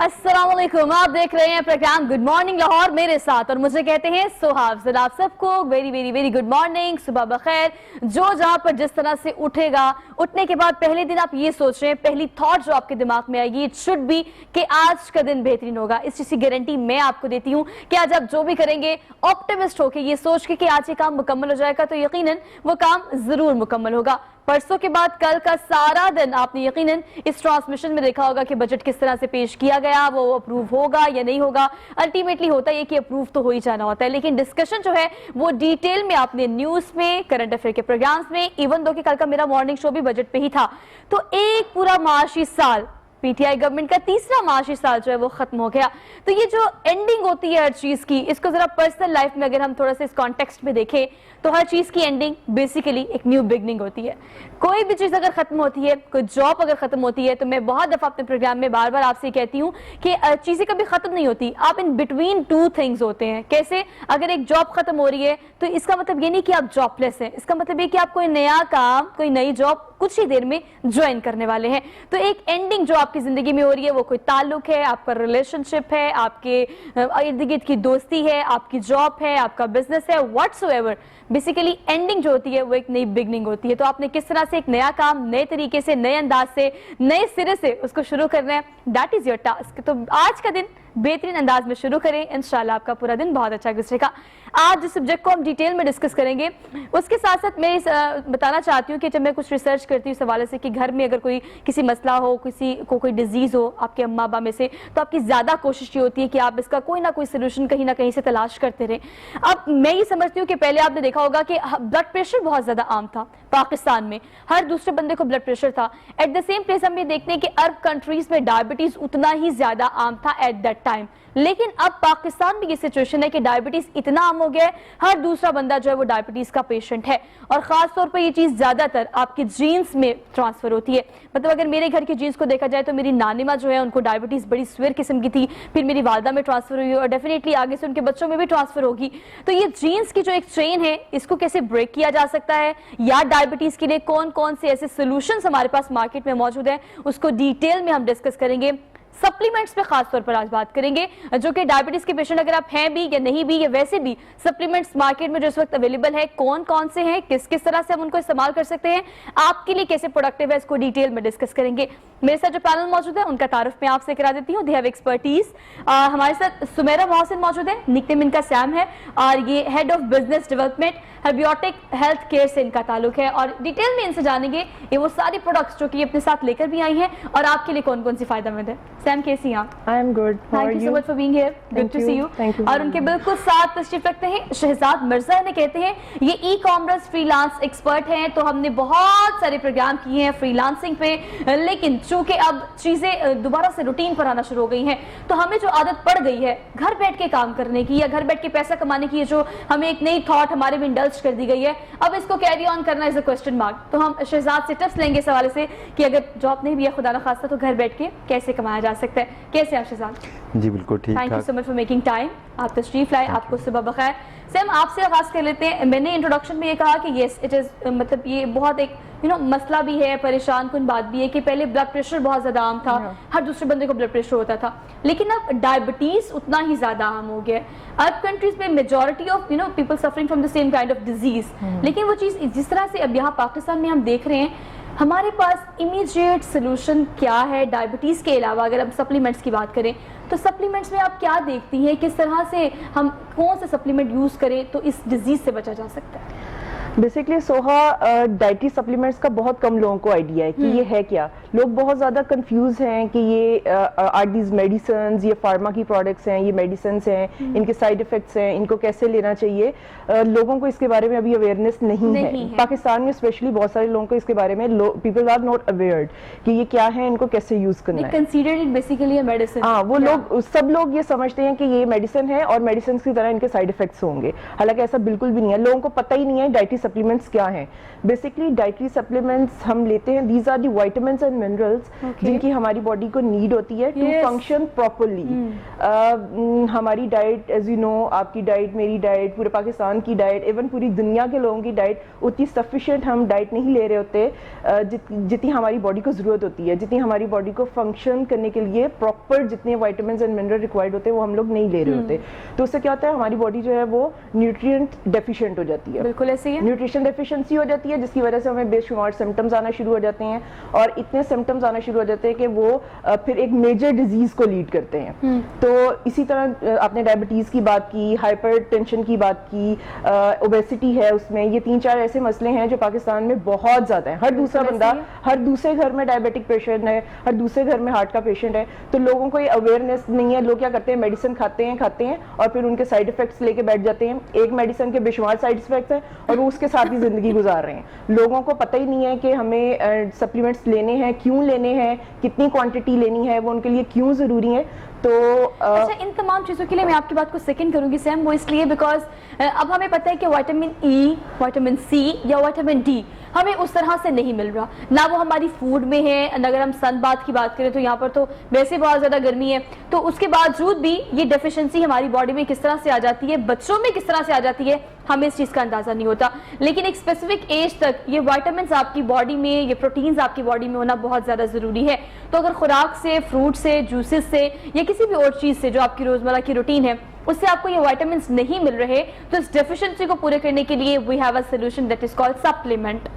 अस्सलामुअलैकुम, आप देख रहे हैं प्रोग्राम गुड मॉर्निंग लाहौर मेरे साथ और मुझे कहते हैं सुहाव। आप सबको very very very good morning, सुबह बखैर। जो जहां पर जिस तरह से उठेगा, उठने के बाद पहले दिन आप ये सोच रहे हैं, पहली थॉट जो आपके दिमाग में आएगी इट शुड बी कि आज का दिन बेहतरीन होगा। इस चीज की गारंटी मैं आपको देती हूँ कि आज आप जो भी करेंगे ऑप्टिमिस्ट होकर ये सोच के कि आज ये काम मुकम्मल हो जाएगा तो यकीनन वो काम जरूर मुकम्मल होगा। परसों के बाद कल का सारा दिन आपने यकीनन इस ट्रांसमिशन में देखा होगा कि बजट किस तरह से पेश किया गया, वो अप्रूव होगा या नहीं होगा। अल्टीमेटली होता है कि अप्रूव तो हो ही जाना होता है, लेकिन डिस्कशन जो है वो डिटेल में आपने न्यूज में, करंट अफेयर के प्रोग्राम्स में, इवन दो कि कल का मेरा मॉर्निंग शो भी बजट पे ही था। तो एक पूरा माशी साल पीटीआई गवर्नमेंट का तीसरा माशी साल जो है वो खत्म हो गया। तो ये जो एंडिंग होती है हर चीज की, इसको जरा पर्सनल लाइफ में अगर हम थोड़ा सा इस कॉन्टेक्स्ट में देखें तो हर चीज की एंडिंग बेसिकली एक न्यू बिगनिंग होती है। कोई भी चीज अगर खत्म होती है, कोई जॉब अगर खत्म होती है, तो मैं बहुत दफा अपने प्रोग्राम में बार बार आपसे कहती हूँ कि चीजें कभी खत्म नहीं होती, आप इन बिटवीन टू थिंग्स होते हैं। कैसे? अगर एक जॉब खत्म हो रही है तो इसका मतलब ये नहीं कि आप जॉबलेस हैं, इसका मतलब ये कि आप कोई नया काम, कोई नई जॉब कुछ ही देर में ज्वाइन करने वाले हैं। तो एक एंडिंग जो आपकी जिंदगी में हो रही है वो कोई ताल्लुक है, आपका रिलेशनशिप है, आपके इर्द गिर्द की दोस्ती है, आपकी जॉब है, आपका बिजनेस है, व्हाट्सोएवर। बेसिकली एंडिंग जो होती है वो एक नई बिगनिंग होती है। तो आपने किस तरह से एक नया काम नए तरीके से, नए अंदाज से, नए सिरे से उसको शुरू करना है, दैट इज योर टास्क। तो आज का दिन बेहतरीन अंदाज में शुरू करें, इंशाल्लाह आपका पूरा दिन बहुत अच्छा गुजरेगा। आज जिस सब्जेक्ट को हम डिटेल में डिस्कस करेंगे उसके साथ साथ मैं बताना चाहती हूँ कि जब मैं कुछ रिसर्च करती हूँ इस हवाले से कि घर में अगर कोई किसी मसला हो, किसी को कोई डिजीज हो आपके अम्मा अब्बा में से, तो आपकी ज्यादा कोशिश ये होती है कि आप इसका कोई ना कोई सोल्यूशन कहीं ना कहीं से तलाश करते रहें। अब मैं ये समझती हूँ कि पहले आपने देखा होगा कि ब्लड प्रेशर बहुत ज्यादा आम था पाकिस्तान में, हर दूसरे बंदे को ब्लड प्रेशर था। एट द सेम प्लेस हम ये देखते हैं कि अरब कंट्रीज में डायबिटीज उतना ही ज्यादा आम था एट दैट टाइम। लेकिन अब पाकिस्तान में ये सिचुएशन है कि डायबिटीज इतना आम हो गया है, हर दूसरा बंदा जो है वो डायबिटीज का पेशेंट है। और खास तौर पर ये चीज ज्यादातर आपकी जीन्स में ट्रांसफर होती है। मतलब अगर मेरे घर की जीन्स को देखा जाए तो मेरी नानी माँ जो है उनको डायबिटीज बड़ी स्वेर किस्म की थी, फिर मेरी वालदा में ट्रांसफर हुई और डेफिनेटली आगे से उनके बच्चों में भी ट्रांसफर होगी। तो ये जीन्स की जो एक चेन है इसको कैसे ब्रेक किया जा सकता है, या डायबिटीज के लिए कौन कौन से ऐसे सोल्यूशंस हमारे पास मार्केट में मौजूद है, उसको डिटेल में हम डिस्कस करेंगे। सप्लीमेंट्स पे खास तौर पर आज बात करेंगे, जो कि डायबिटीज के पेशेंट अगर आप हैं भी या नहीं भी, या वैसे भी सप्लीमेंट्स मार्केट में जो इस वक्त अवेलेबल है कौन कौन से हैं, किस किस तरह से हम उनको इस्तेमाल कर सकते हैं, आपके लिए कैसे प्रोडक्टिव है, इसको डिटेल में डिस्कस करेंगे। मेरे साथ जो पैनल मौजूद है उनका तारुफ मैं आपसे करा देती हूँ। They have expertise. हमारे साथ सुमेरा मोहसिन मौजूद है, निकनेम इनका सैम है, और ये head of business development Herbiotic health care से इनका ताल्लुक है। और डिटेल में इनसे जानेंगे ये वो सारी प्रोडक्ट्स जो कि ये अपने साथ लेकर भी आई हैं और आपके लिए कौन कौन सी फायदेमंद है। सैम कैसी हैं आप? I am good, thank you so much for being here, good to see you. और उनके बिल्कुल साथ तशरीफ रखते हैं शहजाद मिर्जा, इन्हें कहते हैं ये ई कॉमर्स फ्रीलांस एक्सपर्ट हैं। तो हमने बहुत सारे प्रोग्राम किए हैं फ्रीलांसिंग पे, लेकिन चूंकि अब चीजें दोबारा से रूटीन पर आना शुरू हो गई हैं तो हमें जो आदत पड़ गई है घर बैठ के काम करने की या घर बैठ के पैसा कमाने की, जो हमें एक नई थॉट हमारे में इंडल्ज कर दी गई है, अब इसको कैरी ऑन करना इज अ क्वेश्चन मार्क। तो हम शहजाद से टिप्स लेंगे इस हवाले से कि अगर जॉब नहीं भी है खुदा ना खास्ता तो घर बैठ के कैसे कमाया जा सकता है। कैसे आप शहजाद? जी बिल्कुल ठीक। Thank you so much for making time, आप तशरीफ लाए, आपको सुबह बखैर। सैम आपसे आगाज कर लेते हैं। मैंने इंट्रोडक्शन में ये कहा कि येस इट इज, मतलब ये बहुत एक मसला भी है, परेशान कुन बात भी है कि पहले ब्लड प्रेशर बहुत ज्यादा आम था, हर दूसरे बंदे को ब्लड प्रेशर होता था, लेकिन अब डायबिटीज उतना ही ज्यादा आम हो गया है। अरब कंट्रीज में majority of people suffering from the same kind of disease, लेकिन वो चीज जिस तरह से अब यहाँ पाकिस्तान में हम देख रहे हैं, हमारे पास इमीडिएट सोल्यूशन क्या है डायबिटीज के अलावा? अगर हम सप्लीमेंट्स की बात करें तो सप्लीमेंट्स में आप क्या देखती हैं, किस तरह से हम कौन से सप्लीमेंट यूज करें तो इस डिजीज से बचा जा सकता है? बेसिकली सोहा, डाइटरी सप्लीमेंट्स का बहुत कम लोगों को आइडिया है कि ये है क्या। लोग बहुत ज़्यादा कंफ्यूज हैं कि ये आर दीज मेडिसिन्स, ये फार्मा की प्रोडक्ट्स हैं, ये मेडिसिन्स हैं, इनके साइड इफेक्ट्स हैं, इनको कैसे लेना चाहिए। लोगों को इसके बारे में अभी अवेयरनेस नहीं है। पाकिस्तान में स्पेशली बहुत सारे लोगों को इसके बारे में पीपल आर नॉट अवेयर कि ये क्या है, इनको कैसे यूज करना है। Considered it basically a medicine. हाँ, वो लोग, सब लोग ये समझते हैं कि ये मेडिसिन है और मेडिसिन की तरह इनके साइड इफेक्ट्स होंगे, हालांकि ऐसा बिल्कुल भी नहीं है। लोगों को पता ही नहीं है डाइटरी सप्लीमेंट्स क्या हैं? बेसिकली डाइटरी सप्लीमेंट्स हम लेते हैं, these are the vitamins and minerals जिनकी हमारी बॉडी को नीड होती है टू फंक्शन प्रॉपरली। हमारी डाइट, एज यू नो, आपकी डाइट, मेरी डाइट, पूरे पाकिस्तान की डाइट, इवन पूरी दुनिया के लोगों की डाइट उतनी सफिशिएंट हम डाइट नहीं ले रहे होते जितनी हमारी बॉडी को ज़रूरत होती है, जितनी हमारी बॉडी को फंक्शन करने के लिए प्रॉपर जितने विटामिन्स एंड मिनरल रिक्वायर्ड होते हैं वो हम लोग नहीं ले रहे होते। तो उससे क्या होता है, हमारी बॉडी जो है वो न्यूट्रिएंट डेफिशिएंट हो जाती है। बिल्कुल ऐसे ही है, न्यूट्रिशन डेफिशिएंसी हो जाती है, जिसकी वजह से हमें बेशुमार सिम्टम्स आना शुरू हो जाते हैं, और इतने सिम्टम्स आना शुरू हो जाते हैं कि वो फिर एक मेजर डिजीज को लीड करते हैं। तो इसी तरह आपने डायबिटीज की बात की, हाइपरटेंशन की बात की, ओबेसिटी है उसमें, ये 3-4 ऐसे मसले हैं जो पाकिस्तान में बहुत ज्यादा है। हर दूसरा बंदा, हर दूसरे घर में डायबिटिक पेशेंट है, हर दूसरे घर में हार्ट का पेशेंट है। तो लोगों को ये अवेयरनेस नहीं है। लोग क्या करते हैं, मेडिसिन खाते हैं और फिर उनके साइड इफेक्ट्स लेके बैठ जाते हैं। एक मेडिसिन के बेशुमार साइड इफेक्ट्स हैं और वो उसके साथ ही जिंदगी गुजार रहे हैं। लोगों को पता ही नहीं है कि हमें सप्लीमेंट्स लेने हैं, क्यों लेने हैं, कितनी क्वांटिटी लेनी है, वो उनके लिए क्यों जरूरी है। तो अच्छा, इन तमाम चीज़ों के लिए मैं आपकी बात को सेकंड करूंगी सैम, वो इसलिए बिकॉज अब हमें पता है कि विटामिन ई, विटामिन सी या विटामिन डी हमें उस तरह से नहीं मिल रहा, ना वो हमारी फूड में है। अगर हम सन बाथ की बात करें तो यहाँ पर तो वैसे बहुत ज़्यादा गर्मी है, तो उसके बावजूद भी ये डेफिशिएंसी हमारी बॉडी में किस तरह से आ जाती है, बच्चों में किस तरह से आ जाती है, हमें इस चीज़ का अंदाज़ा नहीं होता। लेकिन एक स्पेसिफिक एज तक ये विटामिन्स आपकी बॉडी में, ये प्रोटीन्स आपकी बॉडी में होना बहुत ज़्यादा ज़रूरी है। तो अगर खुराक से, फ्रूट से, जूसेस से या किसी भी और चीज़ से जो आपकी रोज़मर्रा की रूटीन है उससे आपको ये विटामिन्स नहीं मिल रहे, तो इस डेफिशिएंसी को पूरे करने के लिए we have a solution that is called supplement.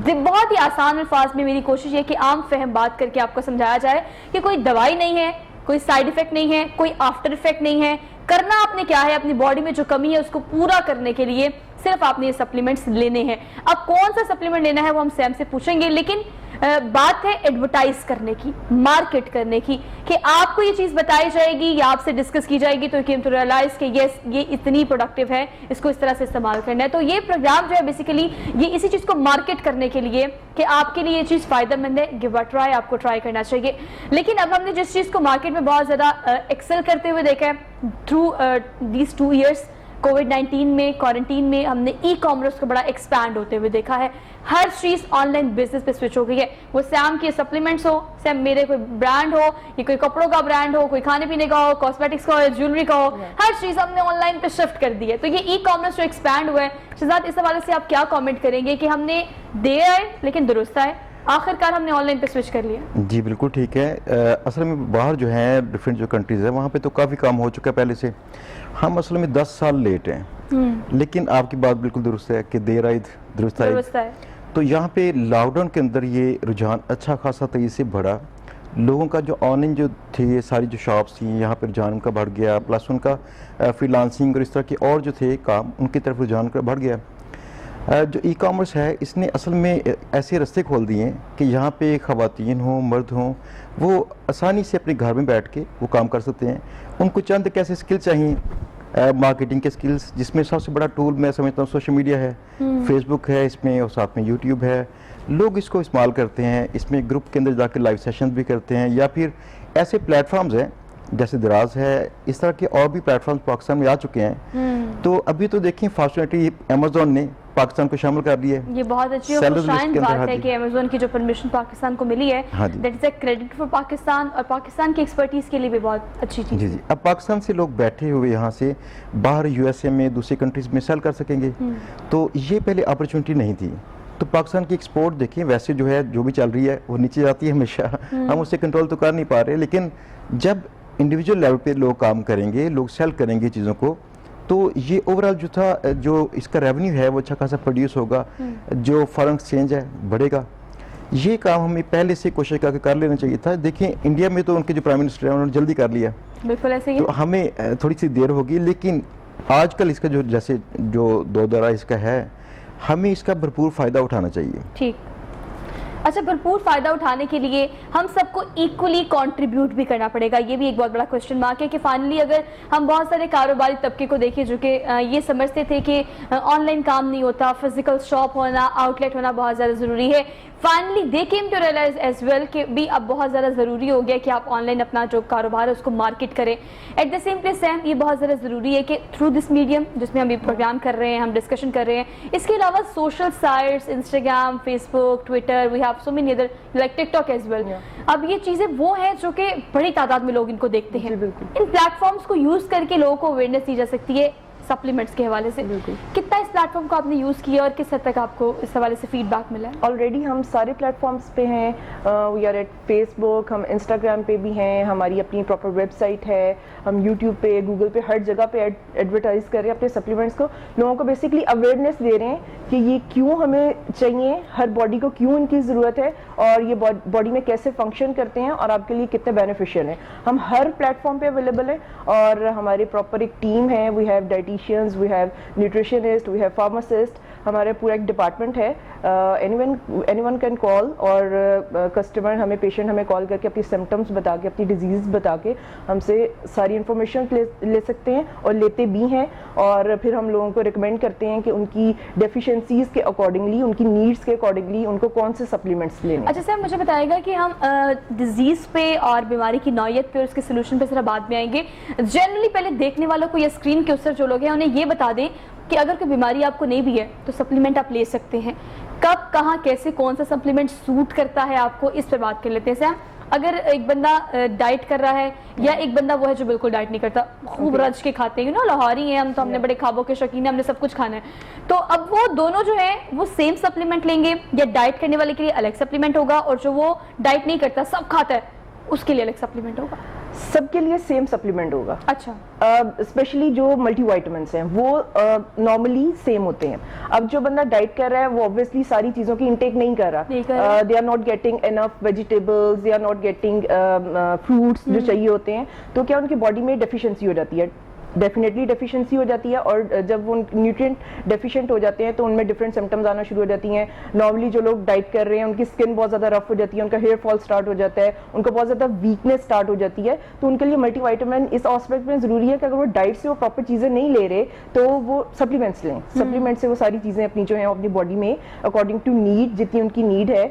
बहुत ही आसान अल्फाज में मेरी कोशिश है कि आम फहम बात करके आपको समझाया जाए कि कोई दवाई नहीं है, कोई साइड इफेक्ट नहीं है, कोई आफ्टर इफेक्ट नहीं है। करना आपने क्या है, अपनी बॉडी में जो कमी है उसको पूरा करने के लिए सिर्फ आपने ये सप्लीमेंट्स लेने हैं। अब कौन सा सप्लीमेंट लेना है वो हम सैम से पूछेंगे, लेकिन बात है एडवर्टाइज करने की, मार्केट करने की, कि आपको ये चीज बताई जाएगी या आपसे डिस्कस की जाएगी तो कि तो रियलाइज कि यस ये इतनी प्रोडक्टिव है, इसको इस तरह से इस्तेमाल करना है। तो ये प्रोग्राम जो है बेसिकली ये इसी चीज को मार्केट करने के लिए कि आपके लिए ये चीज फायदेमंद है, गिव अ ट्राई, आपको ट्राई करना चाहिए। लेकिन अब हमने जिस चीज को मार्केट में बहुत ज्यादा एक्सेल करते हुए देखा है थ्रू दीज 2 years कोविड-19 में, क्वारंटीन में, हमने ई कॉमर्स को बड़ा एक्सपैंड होते हुए देखा है। हर चीज ऑनलाइन बिजनेस पे स्विच हो गई है। वो सैम के सप्लीमेंट्स हो, सैम मेरे कोई ब्रांड हो, या कोई कपड़ों का ब्रांड हो, कोई खाने पीने का हो, कॉस्मेटिक्स का हो, ज्वेलरी का हो, हर चीज हमने ऑनलाइन पे शिफ्ट कर दी है। तो ये ई कॉमर्स जो एक्सपैंड हुआ है, शहजाद, इस हवाले से आप क्या कॉमेंट करेंगे कि हमने देर आए लेकिन दुरुस्त आए, आखिरकार हमने ऑनलाइन पे स्विच कर लिया? जी बिल्कुल ठीक है। असल में बाहर जो है डिफरेंट जो कंट्रीज़ है वहाँ पे तो काफ़ी काम हो चुका है पहले से। हम असल में 10 साल लेट हैं। लेकिन आपकी बात बिल्कुल दुरुस्त है कि देर आए दुरुस्त आए। तो यहाँ पे लॉकडाउन के अंदर ये रुझान अच्छा खासा तेज़ी से बढ़ा। लोगों का जो ऑनलाइन जो थे, सारी जो शॉप्स थी, यहाँ पर रुझान उनका बढ़ गया, प्लस उनका फ्रीलांसिंग और इस तरह के और जो थे काम, उनकी तरफ रुझान का बढ़ गया। जो ई कॉमर्स है इसने असल में ऐसे रास्ते खोल दिए हैं कि यहाँ पे ख़वातीन हों, मर्द हों, वो आसानी से अपने घर में बैठ के वो काम कर सकते हैं। उनको चंद कैसे स्किल चाहिए, मार्केटिंग के स्किल्स, जिसमें सबसे बड़ा टूल मैं समझता हूँ सोशल मीडिया है, फेसबुक है इसमें, और साथ में यूट्यूब है। लोग इसको इस्तेमाल करते हैं, इसमें ग्रुप के अंदर जाकर लाइव सेशन भी करते हैं, या फिर ऐसे प्लेटफॉर्म्स हैं जैसे दराज है, इस तरह के और भी प्लेटफॉर्म्स पाकिस्तान में आ चुके हैं। तो अभी तो देखिए फॉर्चुनेटली अमेज़न ने पाकिस्तान को शामिल कर दिया है। ये बहुत अच्छी और खुशाइन बात है कि अमेज़न की जो परमिशन पाकिस्तान को मिली है, that is a credit for Pakistan, और पाकिस्तान की एक्सपर्टीज के लिए भी बहुत अच्छी चीज़ है। जी। अब पाकिस्तान से लोग बैठे हुए यहाँ से बाहर यूएसए में, दूसरी कंट्रीज में सेल कर सकेंगे। तो ये पहले अपॉर्चुनिटी नहीं थी। तो पाकिस्तान की एक्सपोर्ट देखिए, वैसे जो है जो भी चल रही है वो नीचे जाती है हमेशा। हम उससे कंट्रोल तो कर नहीं पा रहे, लेकिन जब इंडिविजुअल लेवल पे लोग काम करेंगे, लोग सेल करेंगे चीज़ों को, तो ये ओवरऑल जो था, जो इसका रेवेन्यू है वो अच्छा खासा प्रोड्यूस होगा, जो फॉरेन एक्सचेंज है बढ़ेगा। ये काम हमें पहले से कोशिश करके कर लेना चाहिए था। देखिए इंडिया में तो उनके जो प्राइम मिनिस्टर हैं उन्होंने जल्दी कर लिया, बिल्कुल ऐसे ही। तो हमें थोड़ी सी देर होगी, लेकिन आजकल इसका जो जैसे जो दो दरा इसका है, हमें इसका भरपूर फ़ायदा उठाना चाहिए। ठीक। अच्छा, भरपूर फायदा उठाने के लिए हम सबको इक्वली कंट्रीब्यूट भी करना पड़ेगा, ये भी एक बहुत बड़ा क्वेश्चन मार्क है कि फाइनली अगर हम बहुत सारे कारोबारी तबके को देखें जो कि ये समझते थे कि ऑनलाइन काम नहीं होता, फिजिकल शॉप होना, आउटलेट होना बहुत ज़्यादा ज़रूरी है, finally they came to realise as well कि भी अब बहुत ज़्यादा ज़रूरी हो गया कि आप ऑनलाइन अपना जो कारोबार है उसको मार्केट करें। At the same place Sam, ये बहुत ज़्यादा ज़रूरी है कि थ्रू दिस मीडियम जिसमें हम ये प्रोग्राम कर रहे हैं, हम डिस्कशन कर रहे हैं, इसके अलावा social sites, Instagram, Facebook, Twitter, we have so many other like TikTok as well. अब ये चीज़ें वो हैं जो कि बड़ी तादाद में लोग इनको देखते हैं। इन प्लेटफॉर्म्स को यूज़ करके लोगों को अवेयरनेस दी जा सकती है सप्लीमेंट्स के हवाले से। कितना इस प्लेटफॉर्म को आपने यूज़ किया और किस हद तक आपको इस हवाले से फीडबैक मिला है? ऑलरेडी हम सारे प्लेटफॉर्म्स पे हैं, वी आर एट फेसबुक, हम इंस्टाग्राम पे भी हैं, हमारी अपनी प्रॉपर वेबसाइट है, हम यूट्यूब पे, गूगल पे, हर जगह पे एडवर्टाइज कर रहे हैं अपने सप्लीमेंट्स को। लोगों को बेसिकली अवेयरनेस दे रहे हैं कि ये क्यों हमें चाहिए, हर बॉडी को क्यों इनकी ज़रूरत है और ये बॉडी में कैसे फंक्शन करते हैं और आपके लिए कितने बेनिफिशियल हैं। हम हर प्लेटफॉर्म पे अवेलेबल हैं और हमारे प्रॉपर एक टीम है, we have dietitians, we have nutritionist, we have pharmacist, हमारे पूरा एक डिपार्टमेंट है। एनीवन कैन कॉल और कस्टमर हमें, पेशेंट हमें कॉल करके अपनी सिम्टम्स बता के, अपनी डिजीज़ बता के हमसे सारी इन्फॉर्मेशन ले सकते हैं और लेते भी हैं। और फिर हम लोगों को रिकमेंड करते हैं कि उनकी डेफिशिएंसीज के अकॉर्डिंगली, उनकी नीड्स के अकॉर्डिंगली उनको कौन से सप्लीमेंट्स लेने। अच्छा सर, मुझे बताएगा कि हम डिजीज़ पे और बीमारी की नौयत पे और उसके सोल्यूशन पे जरा बाद में आएंगे। जनरली पहले देखने वालों को या स्क्रीन के उसर जो लोग हैं उन्हें ये बता दें कि अगर कोई बीमारी आपको नहीं भी है तो सप्लीमेंट आप ले सकते हैं। कब, कहाँ, कैसे, कौन सा सप्लीमेंट सूट करता है आपको, इस पर बात कर लेते हैं। सर, अगर एक बंदा डाइट कर रहा है या एक बंदा वो है जो बिल्कुल डाइट नहीं करता, खूब रज के खाते हैं, लाहौरी हैं हम तो, हमने बड़े खाबों के शौकीन हैं, हमने सब कुछ खाना है, तो अब वो दोनों जो है वो सेम सप्लीमेंट लेंगे या डाइट करने वाले के लिए अलग सप्लीमेंट होगा और जो वो डाइट नहीं करता सब खाता है उसके लिए अलग सप्लीमेंट होगा? सबके लिए सेम सप्लीमेंट होगा। अच्छा। स्पेशली जो मल्टीविटामिन्स हैं वो नॉर्मली सेम होते हैं। अब जो बंदा डाइट कर रहा है वो ऑब्वियसली सारी चीज़ों की इंटेक नहीं कर रहा, they are not getting enough vegetables, they are not getting fruits जो चाहिए होते हैं, तो क्या उनकी बॉडी में डेफिशिएंसी हो जाती है, डेफिनेटली डेफिशिएंसी हो जाती है। और जब वो न्यूट्रिएंट डेफिशिएंट हो जाते हैं तो उनमें डिफरेंट सिम्टम्स आना शुरू हो जाती हैं। नॉर्मली जो लोग डाइट कर रहे हैं उनकी स्किन बहुत ज़्यादा रफ हो जाती है, उनका हेयर फॉल स्टार्ट हो जाता है, उनको बहुत ज़्यादा वीकनेस स्टार्ट हो जाती है। तो उनके लिए मल्टीविटामिन इस एस्पेक्ट में ज़रूरी है कि अगर वो डाइट से वो प्रॉपर चीज़ें नहीं ले रहे तो वो सप्लीमेंट्स लें। सप्लीमेंट से वो सारी चीज़ें अपनी जो है अपनी बॉडी में अकॉर्डिंग टू नीड, जितनी उनकी नीड है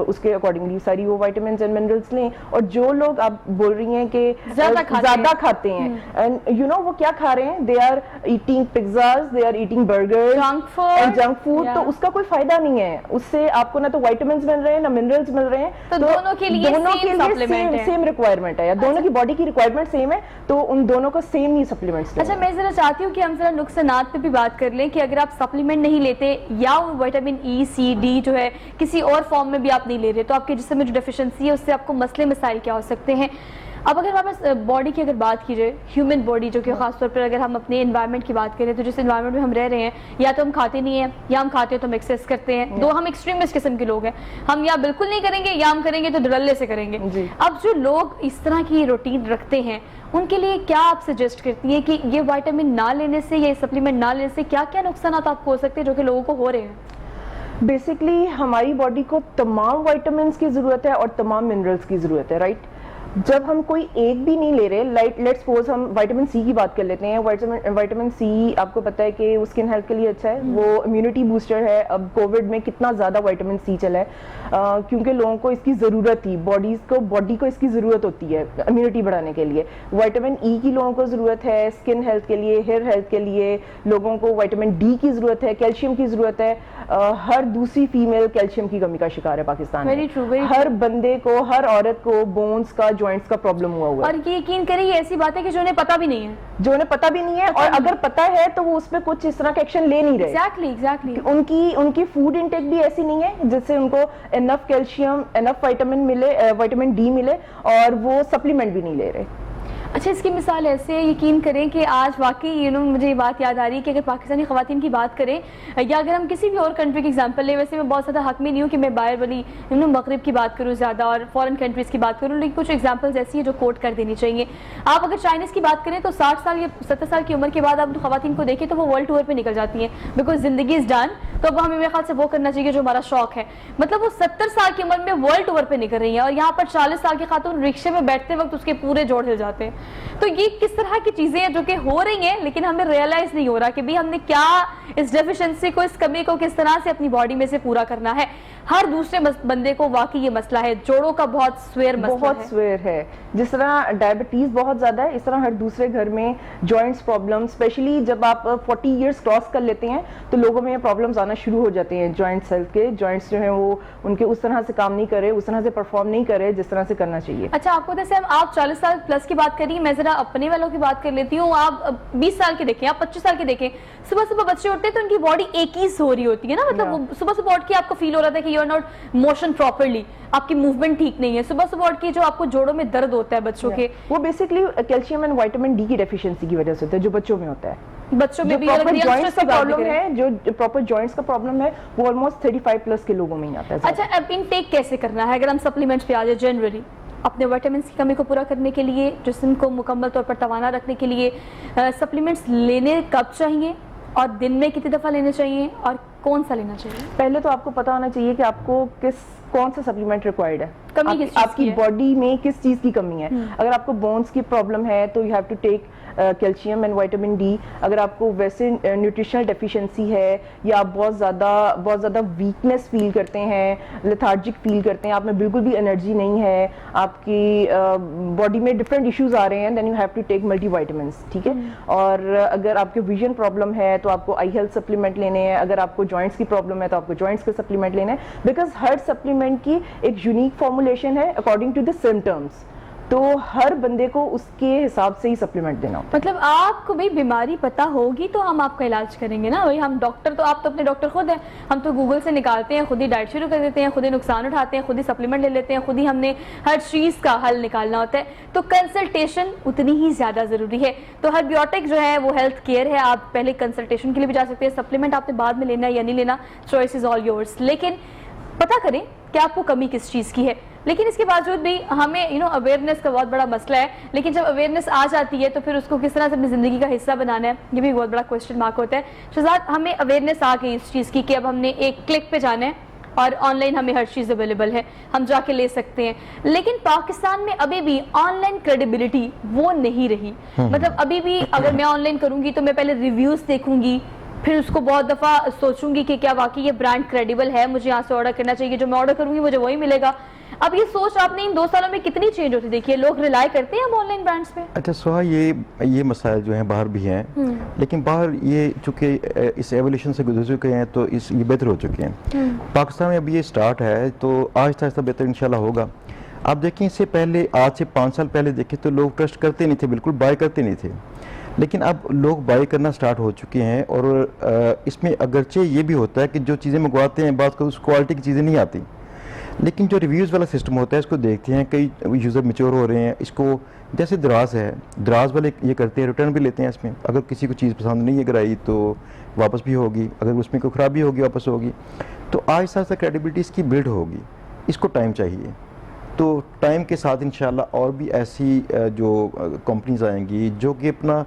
उसके अकॉर्डिंगली सारी वो विटामिन एंड मिनरल्स लें। और जो लोग आप बोल रही हैं कि ज़्यादा खाते हैं, एंड यू नो वो क्या खा रहे हैं, they are eating pizzas, they are eating burgers and junk food, तो उसका कोई फायदा नहीं है। उससे आपको ना तो विटामिन्स मिल रहे हैं ना मिनरल्स मिल रहे हैं, तो दोनों के लिए सेम रिक्वायरमेंट है या दोनों की बॉडी की रिक्वायरमेंट सेम है, तो उन दोनों को सेम ही सप्लीमेंट्स। अच्छा, मैं जरा चाहती हूँ कि हम जरा नुकसानात पे भी बात कर लें कि अगर आप सप्लीमेंट नहीं लेते या विटामिन ई, सी, डी जो है किसी और फॉर्म में भी आप नहीं ले रहे तो आपके जिस्म में जो डेफिशिएंसी है उससे आपको मसले मसाइल क्या हो सकते हैं। अब अगर हमारे बॉडी की अगर बात की जाए, ह्यूमन बॉडी जो कि खासतौर पर अगर हम अपने एनवायरनमेंट की बात करें तो जिस एनवायरनमेंट में हम रह रहे हैं या तो हम खाते नहीं हैं या हम खाते हैं तो हम एक्सेस करते हैं। दो हम एक्सट्रीमिस्ट किस्म के लोग हैं, हम या बिल्कुल नहीं करेंगे या हम करेंगे तो धड़ल्ले से करेंगे। अब जो लोग इस तरह की रूटीन रखते हैं उनके लिए क्या आप सजेस्ट करती हैं कि ये विटामिन ना लेने से या सप्लीमेंट ना लेने से क्या क्या नुकसान आपको हो सकते हैं जो कि लोगों को हो रहे हैं? बेसिकली हमारी बॉडी को तमाम विटामिन्स की ज़रूरत है और तमाम मिनरल्स की ज़रूरत है, राइट। जब हम कोई एक भी नहीं ले रहे, लेट्स सपोज हम विटामिन सी की बात कर लेते हैं। विटामिन सी आपको पता है कि वो स्किन हेल्थ के लिए अच्छा है, वो इम्यूनिटी बूस्टर है। अब कोविड में कितना ज़्यादा विटामिन सी चला है क्योंकि लोगों को इसकी ज़रूरत थी, बॉडी को इसकी ज़रूरत होती है इम्यूनिटी बढ़ाने के लिए। विटामिन ई की लोगों को ज़रूरत है स्किन हेल्थ के लिए, हेयर हेल्थ के लिए। लोगों को विटामिन डी की ज़रूरत है, कैल्शियम की ज़रूरत है। हर दूसरी फीमेल कैल्शियम की कमी का शिकार है पाकिस्तान में। हर बंदे को, हर औरत को बोन्स का, जॉइंट्स का प्रॉब्लम हुआ है। और ये यकीन करिए ऐसी बात है कि जो उन्हें पता भी नहीं है, और अगर पता है तो वो उस पर कुछ इस तरह का एक्शन ले नहीं रहे। एग्जैक्टली। उनकी फूड इंटेक भी ऐसी नहीं है जिससे उनको इनफ कैल्शियम, इनफ विटामिन मिले, विटामिन डी मिले, और वो सप्लीमेंट भी नहीं ले रहे। अच्छा, इसकी मिसाल ऐसे है, यकीन करें कि आज वाकई मुझे ये बात याद आ रही है कि अगर पाकिस्तानी ख़वातीन की बात करें या अगर हम किसी भी और कंट्री की एग्जांपल लें, वैसे मैं बहुत ज़्यादा हक में नहीं हूँ कि मैं बाहर वाली मगरिब की बात करूँ ज़्यादा और फॉरेन कंट्रीज़ की बात करूँ, लेकिन कुछ एग्जांपल्स ऐसी है जो कोट कर देनी चाहिए। आप अगर चाइनीज़ की बात करें तो 60 साल या 70 साल की उम्र के बाद आप ख़वातीन को देखें तो वो वर्ल्ड टूर पर निकल जाती हैं, बिकॉज ज़िंदगी इज़ डन। तो अब हमें मेरे ख्याल से वो करना चाहिए जो हमारा शौक है। मतलब वो 70 साल की उम्र में वर्ल्ड टूर पर निकल रही है और यहाँ पर 40 साल की खातून रिक्शे में बैठते वक्त उसके पूरे जोड़ हिल जाते हैं। तो ये किस तरह की चीजें हैं जो कि हो रही हैं लेकिन हमें रियलाइज नहीं हो रहा कि भाई हमने क्या इस डेफिशिएंसी को, इस कमी को किस तरह से अपनी बॉडी में से पूरा करना है। हर दूसरे बंदे को वाकई ये मसला है, जोड़ों का बहुत स्वेयर मसला बहुत है। स्वेयर है। जिस तरह डायबिटीज बहुत ज्यादा है, इस तरह हर दूसरे घर में जॉइंट्स प्रॉब्लम, स्पेशली जब आप 40 इयर्स क्रॉस कर लेते हैं तो लोगों में ये प्रॉब्लम्स आना शुरू हो जाते हैं। जॉइंट्स हेल्थ के जॉइंट्स जो हैं वो उनके उस तरह से काम नहीं करे, उस तरह से परफॉर्म नहीं करे जिस तरह से करना चाहिए। अच्छा, आपको जैसे आप 40 साल प्लस की बात करिए, मैं जरा अपने वालों की बात कर लेती हूँ। आप 20 साल के देखें, आप 25 साल के देखें, सुबह सुबह बच्चे उठते हैं तो उनकी बॉडी एक ही हो रही होती है ना, मतलब वो सुबह सुबह उठ के आपको फील हो रहा था कि you are not motion properly, आपकी मूवमेंट ठीक नहीं है। सुबह सुबह उठ के जो आपको जोड़ों में दर्द होता है बच्चों के, वो basically calcium and vitamin D की डेफिशिएंसी की वजह से होता है, जो बच्चों में होता है। बच्चों में भी प्रॉपर youngsters जॉइंट्स का की बात भी प्रॉब्लम करें। है, जो प्रॉपर जॉइंट्स का प्रॉब्लम है वो ऑलमोस्ट 35 प्लस के लोगों में ही आता है। अच्छा, अब इनटेक कैसे करना है? अगर हम सप्लीमेंट्स पे आ जाए, जनरली अपने विटामिन की कमी को पूरा करने के लिए, जिस्म को मुकम्मल तौर पर तवाना रखने के लिए सप्लीमेंट्स लेने कब चाहिए और दिन में कितनी दफ़ा लेने चाहिए और कौन सा लेना चाहिए? पहले तो आपको पता होना चाहिए कि आपको कौन सा सप्लीमेंट रिक्वायर्ड है, कमी किस चीज़ की आपकी है? बॉडी में किस चीज की कमी है। अगर आपको बोन्स की प्रॉब्लम है तो you have to take calcium and vitamin D. अगर आपको वैसे न्यूट्रिशनल डेफिशिएंसी है या आप बहुत ज़्यादा वीकनेस फील करते हैं, लेथार्जिक फील करते हैं, आप में बिल्कुल भी एनर्जी नहीं है, आपकी बॉडी में डिफरेंट इश्यूज आ रहे हैं, then you have to take multivitamins, ठीक है। और अगर आपके विजन प्रॉब्लम है तो आपको आई हेल्थ सप्लीमेंट लेने हैं। अगर आपको जॉइंट्स की प्रॉब्लम है तो आपको जॉइंट्स के सप्लीमेंट लेने हैं, बिकॉज हर सप्लीमेंट की एक यूनिक फॉर्मुलेशन है अकॉर्डिंग टू द सिम्टम्स, तो हर बंदे को उसके हिसाब से ही सप्लीमेंट देना होता है। मतलब आपको भी बीमारी पता होगी तो हम आपका इलाज करेंगे ना भाई। हम डॉक्टर तो, आप तो अपने डॉक्टर खुद हैं, हम तो गूगल से निकालते हैं, खुद ही डाइट शुरू कर देते हैं, खुद ही नुकसान उठाते हैं, खुद ही सप्लीमेंट ले लेते हैं, खुद ही हमने हर चीज़ का हल निकालना होता है। तो कंसल्टेशन उतनी ही ज़्यादा ज़रूरी है। तो हर्बियोटिक जो है वो हेल्थ केयर है, आप पहले कंसल्टेशन के लिए भी जा सकते हैं। सप्लीमेंट आपने बाद में लेना है या नहीं लेना, चॉइस इज़ ऑल योर्स, लेकिन पता करें कि आपको कमी किस चीज़ की है। लेकिन इसके बावजूद भी हमें अवेयरनेस का बहुत बड़ा मसला है, लेकिन जब अवेयरनेस आ जाती है तो फिर उसको किस तरह से अपनी ज़िंदगी का हिस्सा बनाना है, ये भी बहुत बड़ा क्वेश्चन मार्क होता है। शहजाद, हमें अवेयरनेस आ गई इस चीज़ की कि अब हमने एक क्लिक पे जाना है और ऑनलाइन हमें हर चीज़ अवेलेबल है, हम जाके ले सकते हैं। लेकिन पाकिस्तान में अभी भी ऑनलाइन क्रेडिबिलिटी वो नहीं रही। मतलब अभी भी अगर मैं ऑनलाइन करूँगी तो मैं पहले रिव्यूज़ देखूंगी, फिर उसको बहुत दफ़ा सोचूंगी कि क्या वाकई ये ब्रांड क्रेडिबल है, मुझे यहाँ से ऑर्डर करना चाहिए, जो मैं ऑर्डर करूंगी मुझे वही मिलेगा। अब ये सोच आपने इन 2 सालों में कितनी चेंज होती देखी है? लोग रिलाय करते हैं अब ऑनलाइन ब्रांड्स पे? अच्छा सुहा, ये मसाइल जो हैं बाहर भी हैं, लेकिन बाहर ये चूँकि इस एवोल्यूशन से गुजर चुके हैं तो ये बेहतर हो चुके हैं। पाकिस्तान में अभी ये स्टार्ट है तो आहिस्ता आहिस्ता बेहतर इंशाल्लाह होगा। आप देखें, इससे पहले, आज से 5 साल पहले देखें तो लोग ट्रस्ट करते नहीं थे, बिल्कुल बाय करते नहीं थे, लेकिन अब लोग बाय करना स्टार्ट हो चुके हैं। और इसमें अगरचे ये भी होता है कि जो चीज़ें मंगवाते हैं बात करो उस क्वालिटी की चीज़ें नहीं आती, लेकिन जो रिव्यूज़ वाला सिस्टम होता है इसको देखते हैं, कई यूज़र मैच्योर हो रहे हैं इसको। जैसे दराज है, दराज वाले ये करते हैं, रिटर्न भी लेते हैं इसमें। अगर किसी को चीज़ पसंद नहीं है कराई तो वापस भी होगी, अगर उसमें कोई ख़राबी होगी वापस होगी। तो आहिस्ता आहिस्ता क्रेडिबिलिटी इसकी बिल्ड होगी, इसको टाइम चाहिए। तो टाइम के साथ इंशाल्लाह और भी ऐसी जो कंपनीज आएंगी जो कि अपना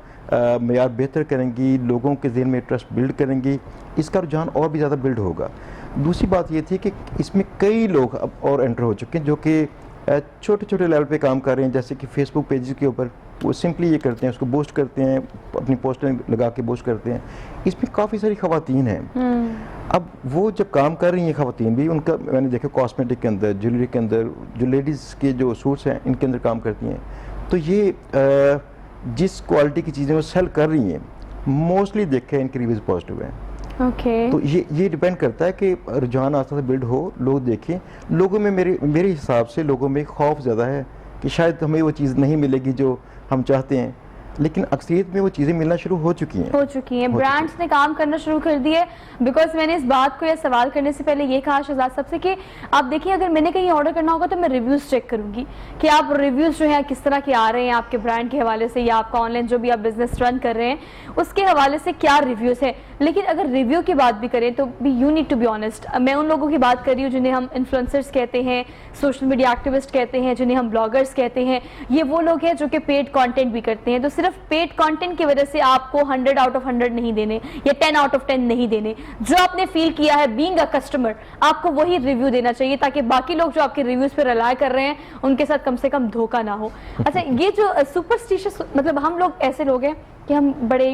मेयार बेहतर करेंगी, लोगों के ज़हन में ट्रस्ट बिल्ड करेंगी, इसका रुझान और भी ज़्यादा बिल्ड होगा। दूसरी बात ये थी कि इसमें कई लोग अब और एंटर हो चुके हैं जो कि छोटे छोटे लेवल पे काम कर रहे हैं, जैसे कि फेसबुक पेजेस के ऊपर वो सिंपली ये करते हैं, उसको बूस्ट करते हैं, अपनी पोस्टर लगा के बूस्ट करते हैं। इसमें काफ़ी सारी ख़वातीन हैं। अब वो जब काम कर रही हैं ख़वातीन भी, उनका मैंने देखा कॉस्मेटिक के अंदर, ज्वेलरी के अंदर, जो लेडीज़ के जो सूट्स हैं इनके अंदर काम करती हैं। तो ये जिस क्वालिटी की चीज़ें वो सेल कर रही हैं, मोस्टली देखे इनके रिव्यूज़ पॉजिटिव हैं। तो ये डिपेंड करता है कि रुझान आस्ता से बिल्ड हो, लोग देखें। लोगों में मेरे हिसाब से लोगों में खौफ ज़्यादा है कि शायद हमें वो चीज़ नहीं मिलेगी जो हम चाहते हैं, लेकिन अक्सरियत में वो चीज़ें मिलना शुरू हो चुकी हैं। ब्रांड्स ने काम करना शुरू कर दिए। बिकॉज मैंने इस बात को या सवाल करने से पहले ये कहा शहजाद सबसे कि आप देखिए, अगर मैंने कहीं ऑर्डर करना होगा तो मैं रिव्यूज़ चेक करूंगी कि आप रिव्यूज़ जो है किस तरह के आ रहे हैं आपके ब्रांड के हवाले से, या आपका ऑनलाइन जो भी आप बिजनेस रन कर रहे हैं उसके हवाले से क्या रिव्यूज़ है। लेकिन अगर रिव्यू की बात भी करें तो भी you need to be honest. मैं उन लोगों की बात कर रही हूँ जिन्हें हम इन्फ्लुएंसर्स कहते हैं, सोशल मीडिया एक्टिविस्ट कहते हैं, जिन्हें हम ब्लॉगर्स कहते हैं। ये वो लोग हैं जो कि पेड कंटेंट भी करते हैं। तो सिर्फ पेड कंटेंट की वजह से आपको 100 आउट ऑफ 100 नहीं देने या 10 आउट ऑफ 10 नहीं देने। जो आपने फील किया है बीइंग अ कस्टमर, आपको वही रिव्यू देना चाहिए, ताकि बाकी लोग जो आपके रिव्यूज पे रिलाय कर रहे हैं उनके साथ कम से कम धोखा ना हो। अच्छा, ये जो सुपरस्टिशियस, मतलब हम लोग ऐसे लोग हैं कि हम बड़े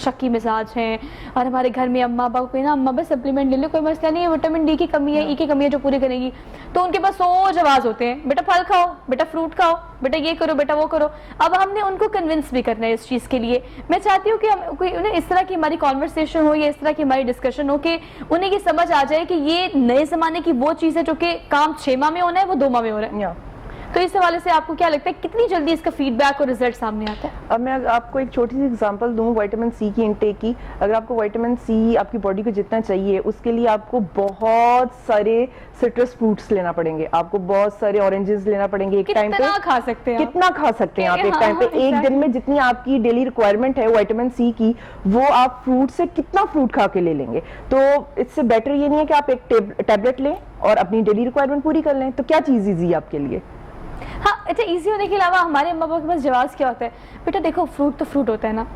शक्की मिजाज हैं और हमारे घर में अम्मा अब्बा को ना, अम्मा बस सप्लीमेंट ले लो, कोई मसला नहीं है, विटामिन डी की कमी है, ई की कमी है जो पूरी करेगी, तो उनके पास 100 जवाब होते हैं, बेटा फल खाओ, बेटा फ्रूट खाओ, बेटा ये करो, बेटा वो करो। अब हमने उनको कन्विंस भी करना है इस चीज़ के लिए। मैं चाहती हूँ कि हम कोई इस तरह की हमारी कॉन्वर्सेशन हो या इस तरह की हमारी डिस्कशन हो कि उन्हें ये समझ आ जाए कि ये नए ज़माने की वो चीज़ है जो कि काम 6 माह में होना है, वो 2 माह में हो रहा है। तो इस हवाले से आपको क्या लगता है कितनी जल्दी इसका फीडबैक और रिजल्ट सामने आता है? अब मैं आपको एक छोटी सी एग्जांपल दूं विटामिन सी की इनटेक की। अगर आपको विटामिन सी आपकी बॉडी को जितना चाहिए उसके लिए आपको बहुत सारे सिट्रस फ्रूट्स लेना पड़ेंगे, आपको बहुत सारे ऑरेंजेस लेना पड़ेंगे एक टाइम पे। कितना खा सकते हैं कितना खा सकते हैं आप एक टाइम पे? एक दिन में जितनी आपकी डेली रिक्वायरमेंट है विटामिन सी की, वो आप फ्रूट से कितना फ्रूट खा के ले लेंगे। तो इससे बेटर ये नहीं है कि आप एक टैबलेट लें और अपनी डेली रिक्वायरमेंट पूरी कर लें। तो क्या चीज इजी है आपके लिए? हाँ, अच्छा, इजी होने के अलावा हमारे अम्मा पापा के पास जवाब क्या होता है, बेटा देखो फ्रूट तो फ्रूट होता है ना,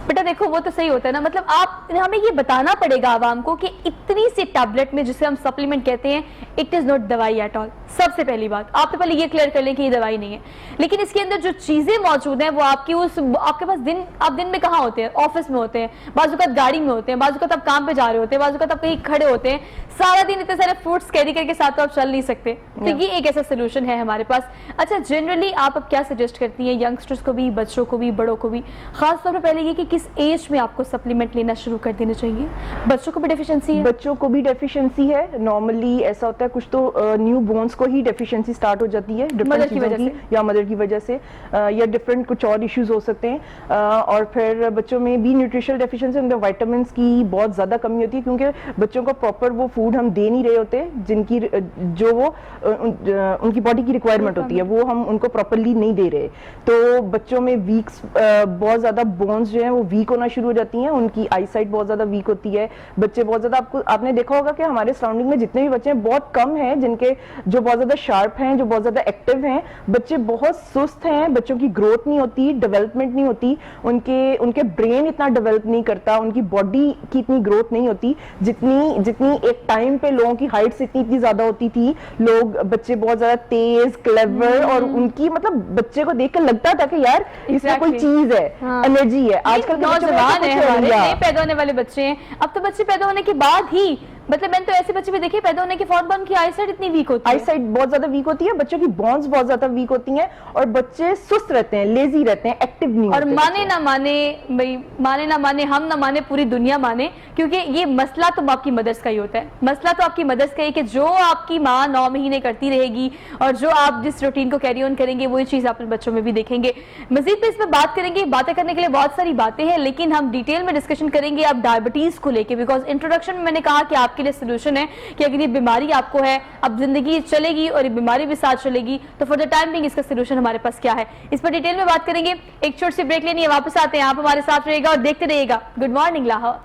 बेटा देखो वो तो सही होता है ना। मतलब आप हमें ये बताना पड़ेगा आवाम को कि इतनी सी टैबलेट में, जिसे हम सप्लीमेंट कहते हैं, इट इज नॉट दवाई एट ऑल। सबसे पहली बात आप तो पहले ये क्लियर कर लें कि ये दवाई नहीं है, लेकिन इसके अंदर जो चीजें मौजूद हैं वो आपके आपके पास आप दिन में कहाँ होते हैं? ऑफिस में होते हैं, बाजुकात गाड़ी में होते हैं, बाजुकात आप काम पे जा रहे होते हैं, बाजुकात आप कहीं खड़े होते हैं, सारा दिन इतने सारे फ्रूट्स कैरी करके साथ तो आप चल नहीं सकते। तो ये एक ऐसा सोल्यूशन है हमारे पास। अच्छा, जनरली आप अब क्या सजेस्ट करती हैं यंगस्टर्स को भी, बच्चों को भी, बड़ों को भी? खासतौर पर पहले ये कि किस एज में आपको सप्लीमेंट लेना शुरू कर देना चाहिए? बच्चों को भी डेफिशिएंसी है? बच्चों को भी डेफिशिएंसी है। नॉर्मली ऐसा होता है कुछ तो न्यू बोन्स को ही डेफिशिएंसी स्टार्ट हो जाती है मदर की वजह से, या मदर की वजह से, या डिफरेंट कुछ और इश्यूज हो सकते हैं। और फिर बच्चों में भी न्यूट्रिशनल डेफिशिएंसी, उनके विटामिन्स की बहुत ज्यादा कमी होती है क्योंकि बच्चों को प्रॉपर वो फूड हम दे नहीं रहे होते जिनकी जो वो उनकी बॉडी की रिक्वायरमेंट होती है, वो हम उनको प्रॉपरली नहीं दे रहे। तो बच्चों में वीक्स बहुत ज्यादा बोन्स जो है वो वीक होना शुरू हो जाती हैं, उनकी आई साइट बहुत ज्यादा वीक होती है। बच्चे बहुत ज्यादा, आपने देखा होगा कि हमारे सराउंडिंग में जितने भी बच्चे हैं बहुत कम हैं जिनके जो बहुत ज्यादा शार्प हैं, जो बहुत ज्यादा एक्टिव हैं। बच्चे बहुत सुस्त हैं, बच्चों की ग्रोथ नहीं होती, डेवलपमेंट नहीं होती, उनके ब्रेन इतना डेवलप नहीं करता, उनकी बॉडी की इतनी ग्रोथ नहीं होती जितनी एक टाइम पे लोगों की हाइट्स इतनी ज्यादा होती थी। बच्चे बहुत ज्यादा तेज, क्लेवर, और उनकी मतलब बच्चे को देख कर लगता था कि यार इसमें कोई चीज है, एनर्जी है। आजकल के नौजवान है, हमारे नए पैदा होने वाले बच्चे हैं। अब तो बच्चे पैदा होने के बाद ही, मतलब मैंने तो ऐसे बच्चे भी देखे पैदा होने के फौरन उनकी आईसाइट इतनी वीक होती है, आईसाइट बहुत ज्यादा वीक होती है, बच्चों की बोन्स बहुत ज्यादा वीक होती हैं, और बच्चे सुस्त रहते हैं, लेजी रहते हैं, एक्टिव नहीं होते। और माने ना माने भाई, माने ना माने, हम ना माने, पूरी दुनिया माने, क्योंकि ये मसला तो आपकी मदर्स का ही होता है। मसला तो आपकी मदर्स का ही कि जो आपकी माँ 9 महीने करती रहेगी और जो आप जिस रूटीन को कैरी ऑन करेंगे वही चीज आप अपने बच्चों में भी देखेंगे। मजीद पे इस पर बात करेंगे, बातें करने के लिए बहुत सारी बातें हैं, लेकिन हम डिटेल में डिस्कशन करेंगे अब डायबिटीज को लेकर, बिकॉज इंट्रोडक्शन में मैंने कहा कि आपके लिए सोल्यूशन है कि अगर ये बीमारी आपको है, अब जिंदगी चलेगी और ये बीमारी भी साथ चलेगी, तो फॉर द टाइम बिंग इसका सोल्यूशन हमारे पास क्या है, इस पर डिटेल में बात करेंगे। एक छोटी सी ब्रेक लेनी है, वापस आते हैं, आप हमारे साथ रहिएगा और देखते रहिएगा good morning Lahore.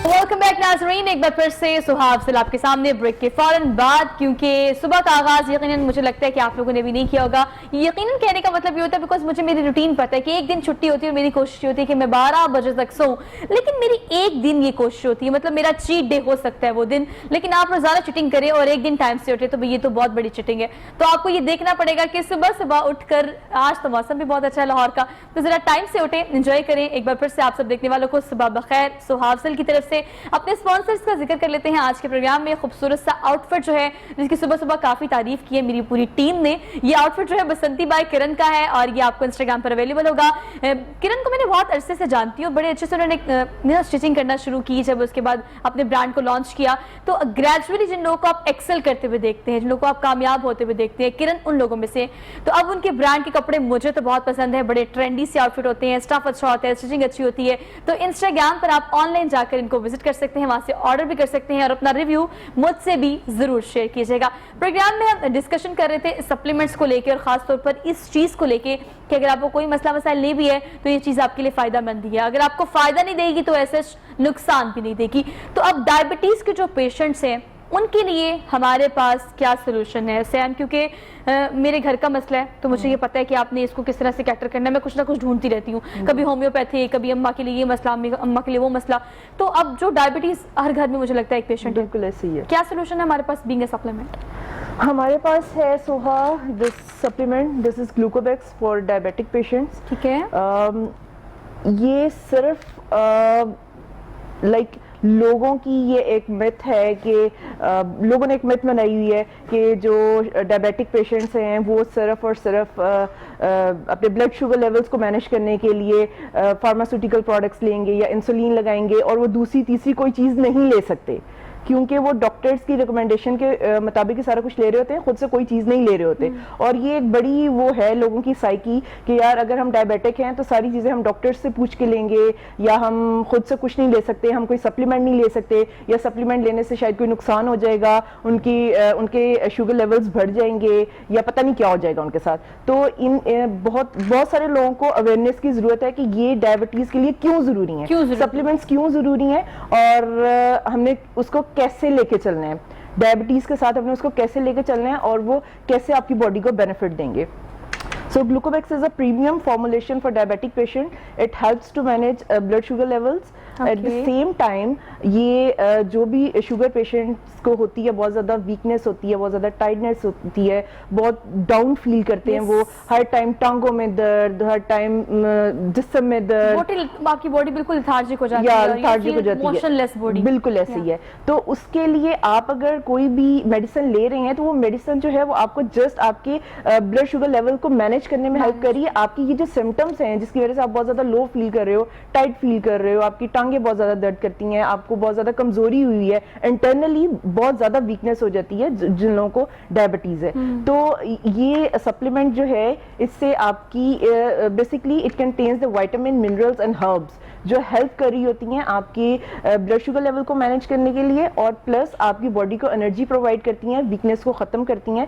Welcome back नाज़रीन, एक बार फिर से सुहाब सिल आपके सामने ब्रेक के फौरन बाद, क्योंकि सुबह का आगाज यकीनन मुझे लगता है कि आप लोगों ने भी नहीं किया होगा। यकीनन कहने का मतलब ये होता है बिकॉज मुझे मेरी रूटीन पता है कि एक दिन छुट्टी होती है और मेरी कोशिश होती है कि मैं 12 बजे तक सोऊं, लेकिन मेरी एक दिन ये कोशिश होती है, मतलब मेरा चीट डे हो सकता है वो दिन, लेकिन आप रोजाना चीटिंग करें और एक दिन टाइम से उठे तो ये तो बहुत बड़ी चीटिंग है। तो आपको ये देखना पड़ेगा कि सुबह सुबह उठकर, आज तो मौसम भी बहुत अच्छा है लाहौर का, तो जरा टाइम से उठे, एंजॉय करें। एक बार फिर से आप सब देखने वालों को सुबह बखैर। सुहाब सिल की तरफ से अपने स्पॉन्सर्स का जिक्र कर लेते हैं आज के प्रोग्राम में। खूबसूरत सा आउटफिट जो है, जिसकी सुबह सुबह काफी तारीफ की है मेरी पूरी टीम ने, ये आउटफिट जो है बसंती बाय किरण का है और ये आपको इंस्टाग्राम पर अवेलेबल होगा। किरण को मैंने बहुत अरसे से जानती हूँ, बड़े अच्छे से उन्होंने स्टिचिंग करना शुरू की, जब उसके बाद अपने ब्रांड को लॉन्च किया, तो ग्रेजुअली जिन लोगों को आप एक्सेल करते हुए देखते हैं, जिन लोगों को आप कामयाब होते हुए देखते हैं, किरण उन लोगों में से। तो अब उनके ब्रांड के कपड़े मुझे तो बहुत पसंद है, बड़े ट्रेंडी से आउटफिट होते हैं, स्टफ अच्छा होता है, स्टिचिंग अच्छी होती है। तो इंस्टाग्राम पर आप ऑनलाइन जाकर इनको विजिट कर सकते हैं, वहां से ऑर्डर भी कर सकते हैं और अपना रिव्यू मुझसे भी जरूर शेयर कीजिएगा। प्रोग्राम में हम डिस्कशन कर रहे थे सप्लीमेंट्स को लेकर और खासतौर पर इस चीज को लेकर कि अगर आपको कोई मसला वसाइल नहीं भी है तो ये चीज आपके लिए फायदेमंद है, अगर आपको फायदा नहीं देगी तो ऐसे नुकसान भी नहीं देगी। तो अब डायबिटीज के जो पेशेंट्स हैं उनके लिए हमारे पास क्या सोल्यूशन है सैम, क्योंकि मेरे घर का मसला है तो मुझे ये पता है कि आपने इसको किस तरह से कैटर करना है, मैं कुछ ना कुछ ढूंढती रहती हूँ, कभी होम्योपैथी, कभी अम्मा के लिए ये मसला, अम्मा के लिए वो मसला। तो अब जो डायबिटीज हर घर में मुझे लगता है एक पेशेंट, बिल्कुल ऐसे ही है, क्या सोल्यूशन है हमारे पास बीइंग अ सप्लीमेंट? हमारे पास है सोहा this supplement, this is Glucobex for diabetic patients. ठीक है। ये सिर्फ लाइक लोगों की ये एक मिथ है कि लोगों ने एक मिथ बनाई हुई है कि जो डायबिटिक पेशेंट्स हैं वो सिर्फ और सिर्फ अपने ब्लड शुगर लेवल्स को मैनेज करने के लिए फार्मास्यूटिकल प्रोडक्ट्स लेंगे या इंसुलिन लगाएंगे और वो दूसरी तीसरी कोई चीज़ नहीं ले सकते, क्योंकि वो डॉक्टर्स की रिकमेंडेशन के मुताबिक ही सारा कुछ ले रहे होते हैं, खुद से कोई चीज़ नहीं ले रहे होते। और ये एक बड़ी वो है लोगों की साइकी कि यार अगर हम डायबिटिक हैं तो सारी चीज़ें हम डॉक्टर्स से पूछ के लेंगे या हम खुद से कुछ नहीं ले सकते, हम कोई सप्लीमेंट नहीं ले सकते या सप्लीमेंट लेने से शायद कोई नुकसान हो जाएगा, उनके शुगर लेवल्स बढ़ जाएंगे या पता नहीं क्या हो जाएगा उनके साथ। तो बहुत सारे लोगों को अवेयरनेस की ज़रूरत है कि ये डायबिटीज़ के लिए क्यों ज़रूरी है, सप्लीमेंट्स क्यों ज़रूरी हैं और हमने उसको कैसे लेके चलना है, डायबिटीज के साथ हमने उसको कैसे लेके चलना है और वो कैसे आपकी बॉडी को बेनिफिट देंगे। So Glucobex is a premium formulation for diabetic patient. It helps to manage blood sugar levels. Okay. At the same time, ये जो भी शुगर पेशेंट्स को होती है, बहुत ज़्यादा वीकनेस होती है, बहुत ज़्यादा टाइटनेस होती है, बहुत डाउन फील करते हैं, वो हर टाइम टांगों में दर्द, हर टाइम जिस्म में दर्द, बाकी बॉडी बिल्कुल लेथार्जिक हो जाती है, लेथार्जिक हो जाती है, मोशनलेस बॉडी, बिल्कुल ऐसे ही है। तो उसके लिए आप अगर कोई भी मेडिसिन ले रहे हैं तो वो मेडिसिन जो है वो आपको जस्ट आपके ब्लड शुगर लेवल को मैनेज करने में हेल्प करिए। आपकी ये जो सिम्टम्स हैं जिसकी वजह से आप बहुत ज्यादा लो फील कर रहे हो, टाइट फील कर रहे हो, आपकी टांगें बहुत ज्यादा दर्द करती हैं, आपको बहुत ज्यादा कमजोरी हुई है, इंटरनली बहुत ज्यादा वीकनेस हो जाती है जिन लोगों को डायबिटीज है, तो ये सप्लीमेंट जो है इससे आपकी basically it contains the vitamin, minerals and herbs जो हेल्प कर रही होती हैं आपकी ब्लड शुगर लेवल को मैनेज करने के लिए और प्लस आपकी बॉडी को एनर्जी प्रोवाइड करती हैं, वीकनेस को ख़त्म करती हैं।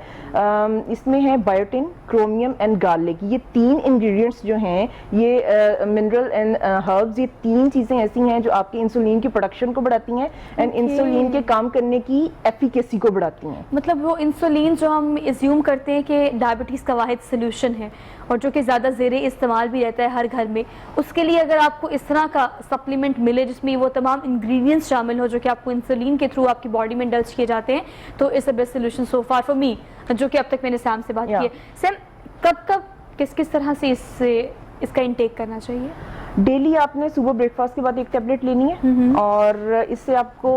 इसमें है बायोटिन, क्रोमियम एंड गार्लिक, ये 3 इंग्रेडिएंट्स जो हैं, ये मिनरल एंड हर्ब्स, ये 3 चीज़ें ऐसी हैं जो आपके इंसुलिन की प्रोडक्शन को बढ़ाती हैं एंड इंसुलिन के काम करने की एफिकेसी को बढ़ाती हैं। मतलब वो इंसुलिन जो हम एज्यूम करते हैं कि डायबिटीज़ का वाहिद सोल्यूशन है और जो कि ज़्यादा ज़ेरे इस्तेमाल भी रहता है हर घर में, उसके लिए अगर आपको इस तरह का सप्लीमेंट मिले जिसमें वो तमाम इंग्रेडिएंट्स शामिल हो जो कि आपको इंसुलिन के थ्रू आपकी बॉडी में इंडल्ज किए जाते हैं, तो it's a best solution so far for me, जो कि अब तक मैंने सैम से बात की है। सैम, कब किस तरह से इसका इंटेक करना चाहिए? डेली आपने सुबह ब्रेकफास्ट के बाद एक टैबलेट लेनी है और इससे आपको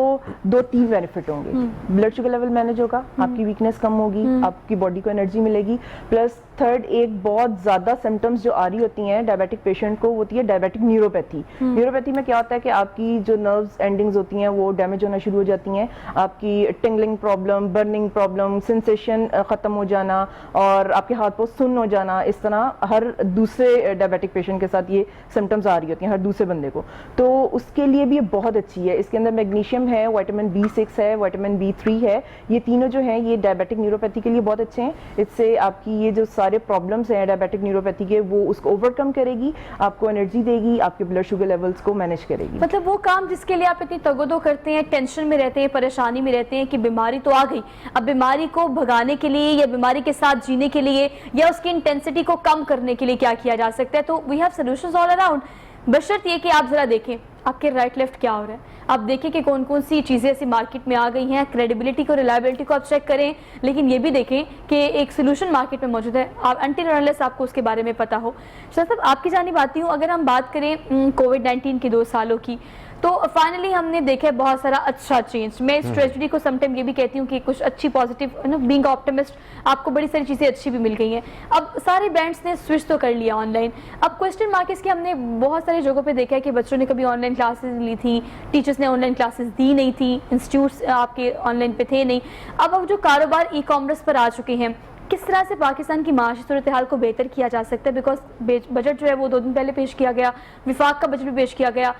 2-3 बेनिफिट होंगे। ब्लड शुगर लेवल मैनेज होगा, आपकी वीकनेस कम होगी, आपकी बॉडी को एनर्जी मिलेगी, प्लस थर्ड एक बहुत ज़्यादा सिम्टम्स जो आ रही होती हैं डायबिटिक पेशेंट को होती है डायबिटिक न्यूरोपैथी। न्यूरोपैथी में क्या होता है कि आपकी जो नर्व्स एंडिंग्स होती हैं वो डैमेज होना शुरू हो जाती हैं, आपकी tingling problem, burning problem, sensation ख़त्म हो जाना और आपके हाथ पांव सुन्न हो जाना, इस तरह हर दूसरे डायबिटिक पेशेंट के साथ ये सिम्टम्स आ रही होती हैं, हर दूसरे बंदे को। तो उसके लिए भी ये बहुत अच्छी है। इसके अंदर मैग्नीशियम है, विटामिन B6 है, विटामिन B3 है, ये तीनों जो हैं ये डायबिटिक न्यूरोपैथी के लिए बहुत अच्छे हैं। इससे आपकी ये जो सारे प्रॉब्लम्स हैं डायबिटिक न्यूरोपैथी के वो उसको ओवरकम करेगी, आपको एनर्जी देगी, आपके ब्लड शुगर लेवल्स को मैनेज करेगी। मतलब वो काम जिसके लिए आप इतनी तगदो करते हैं, टेंशन में रहते हैं, परेशानी में रहते हैं कि बीमारी तो आ गई, अब बीमारी को भगाने के लिए या बीमारी के साथ जीने के लिए या उसकी इंटेंसिटी को कम करने के लिए क्या किया जा सकता है, तो we have solutions all around. बशर्त ये कि आप जरा देखें आपके राइट लेफ्ट क्या हो रहा है, आप देखिए कि कौन कौन सी चीज़ें ऐसी मार्केट में आ गई हैं, क्रेडिबिलिटी को, रिलायबिलिटी को आप चेक करें, लेकिन ये भी देखें कि एक सोल्यूशन मार्केट में मौजूद है, आप अनटिल अनलेस आपको उसके बारे में पता हो। साहब आपकी जानिब आती हूँ, अगर हम बात करें कोविड-19 के 2 सालों की, तो फाइनली हमने देखा है बहुत सारा अच्छा चेंज। मैं इस ट्रेजेडी को समटाइम ये भी कहती हूँ कि कुछ अच्छी पॉजिटिव बीइंग ऑप्टिमिस्ट, आपको बड़ी सारी चीज़ें अच्छी भी मिल गई हैं। अब सारे ब्रांड्स ने स्विच तो कर लिया ऑनलाइन, अब क्वेश्चन मार्क इसके हमने बहुत सारी जगहों पे देखा है कि बच्चों ने कभी ऑनलाइन क्लासेस ली थी, टीचर्स ने ऑनलाइन क्लासेस दी नहीं थी, इंस्टीट्यूट्स आपके ऑनलाइन पे थे नहीं। अब जो कारोबार ई कॉमर्स पर आ चुके हैं, किस तरह से पाकिस्तान की माशी सूरत हाल को बेहतर किया जा सकता है? बिकॉज बजट जो है वो 2 दिन पहले पेश किया गया, विफाक का बजट भी पेश किया गया।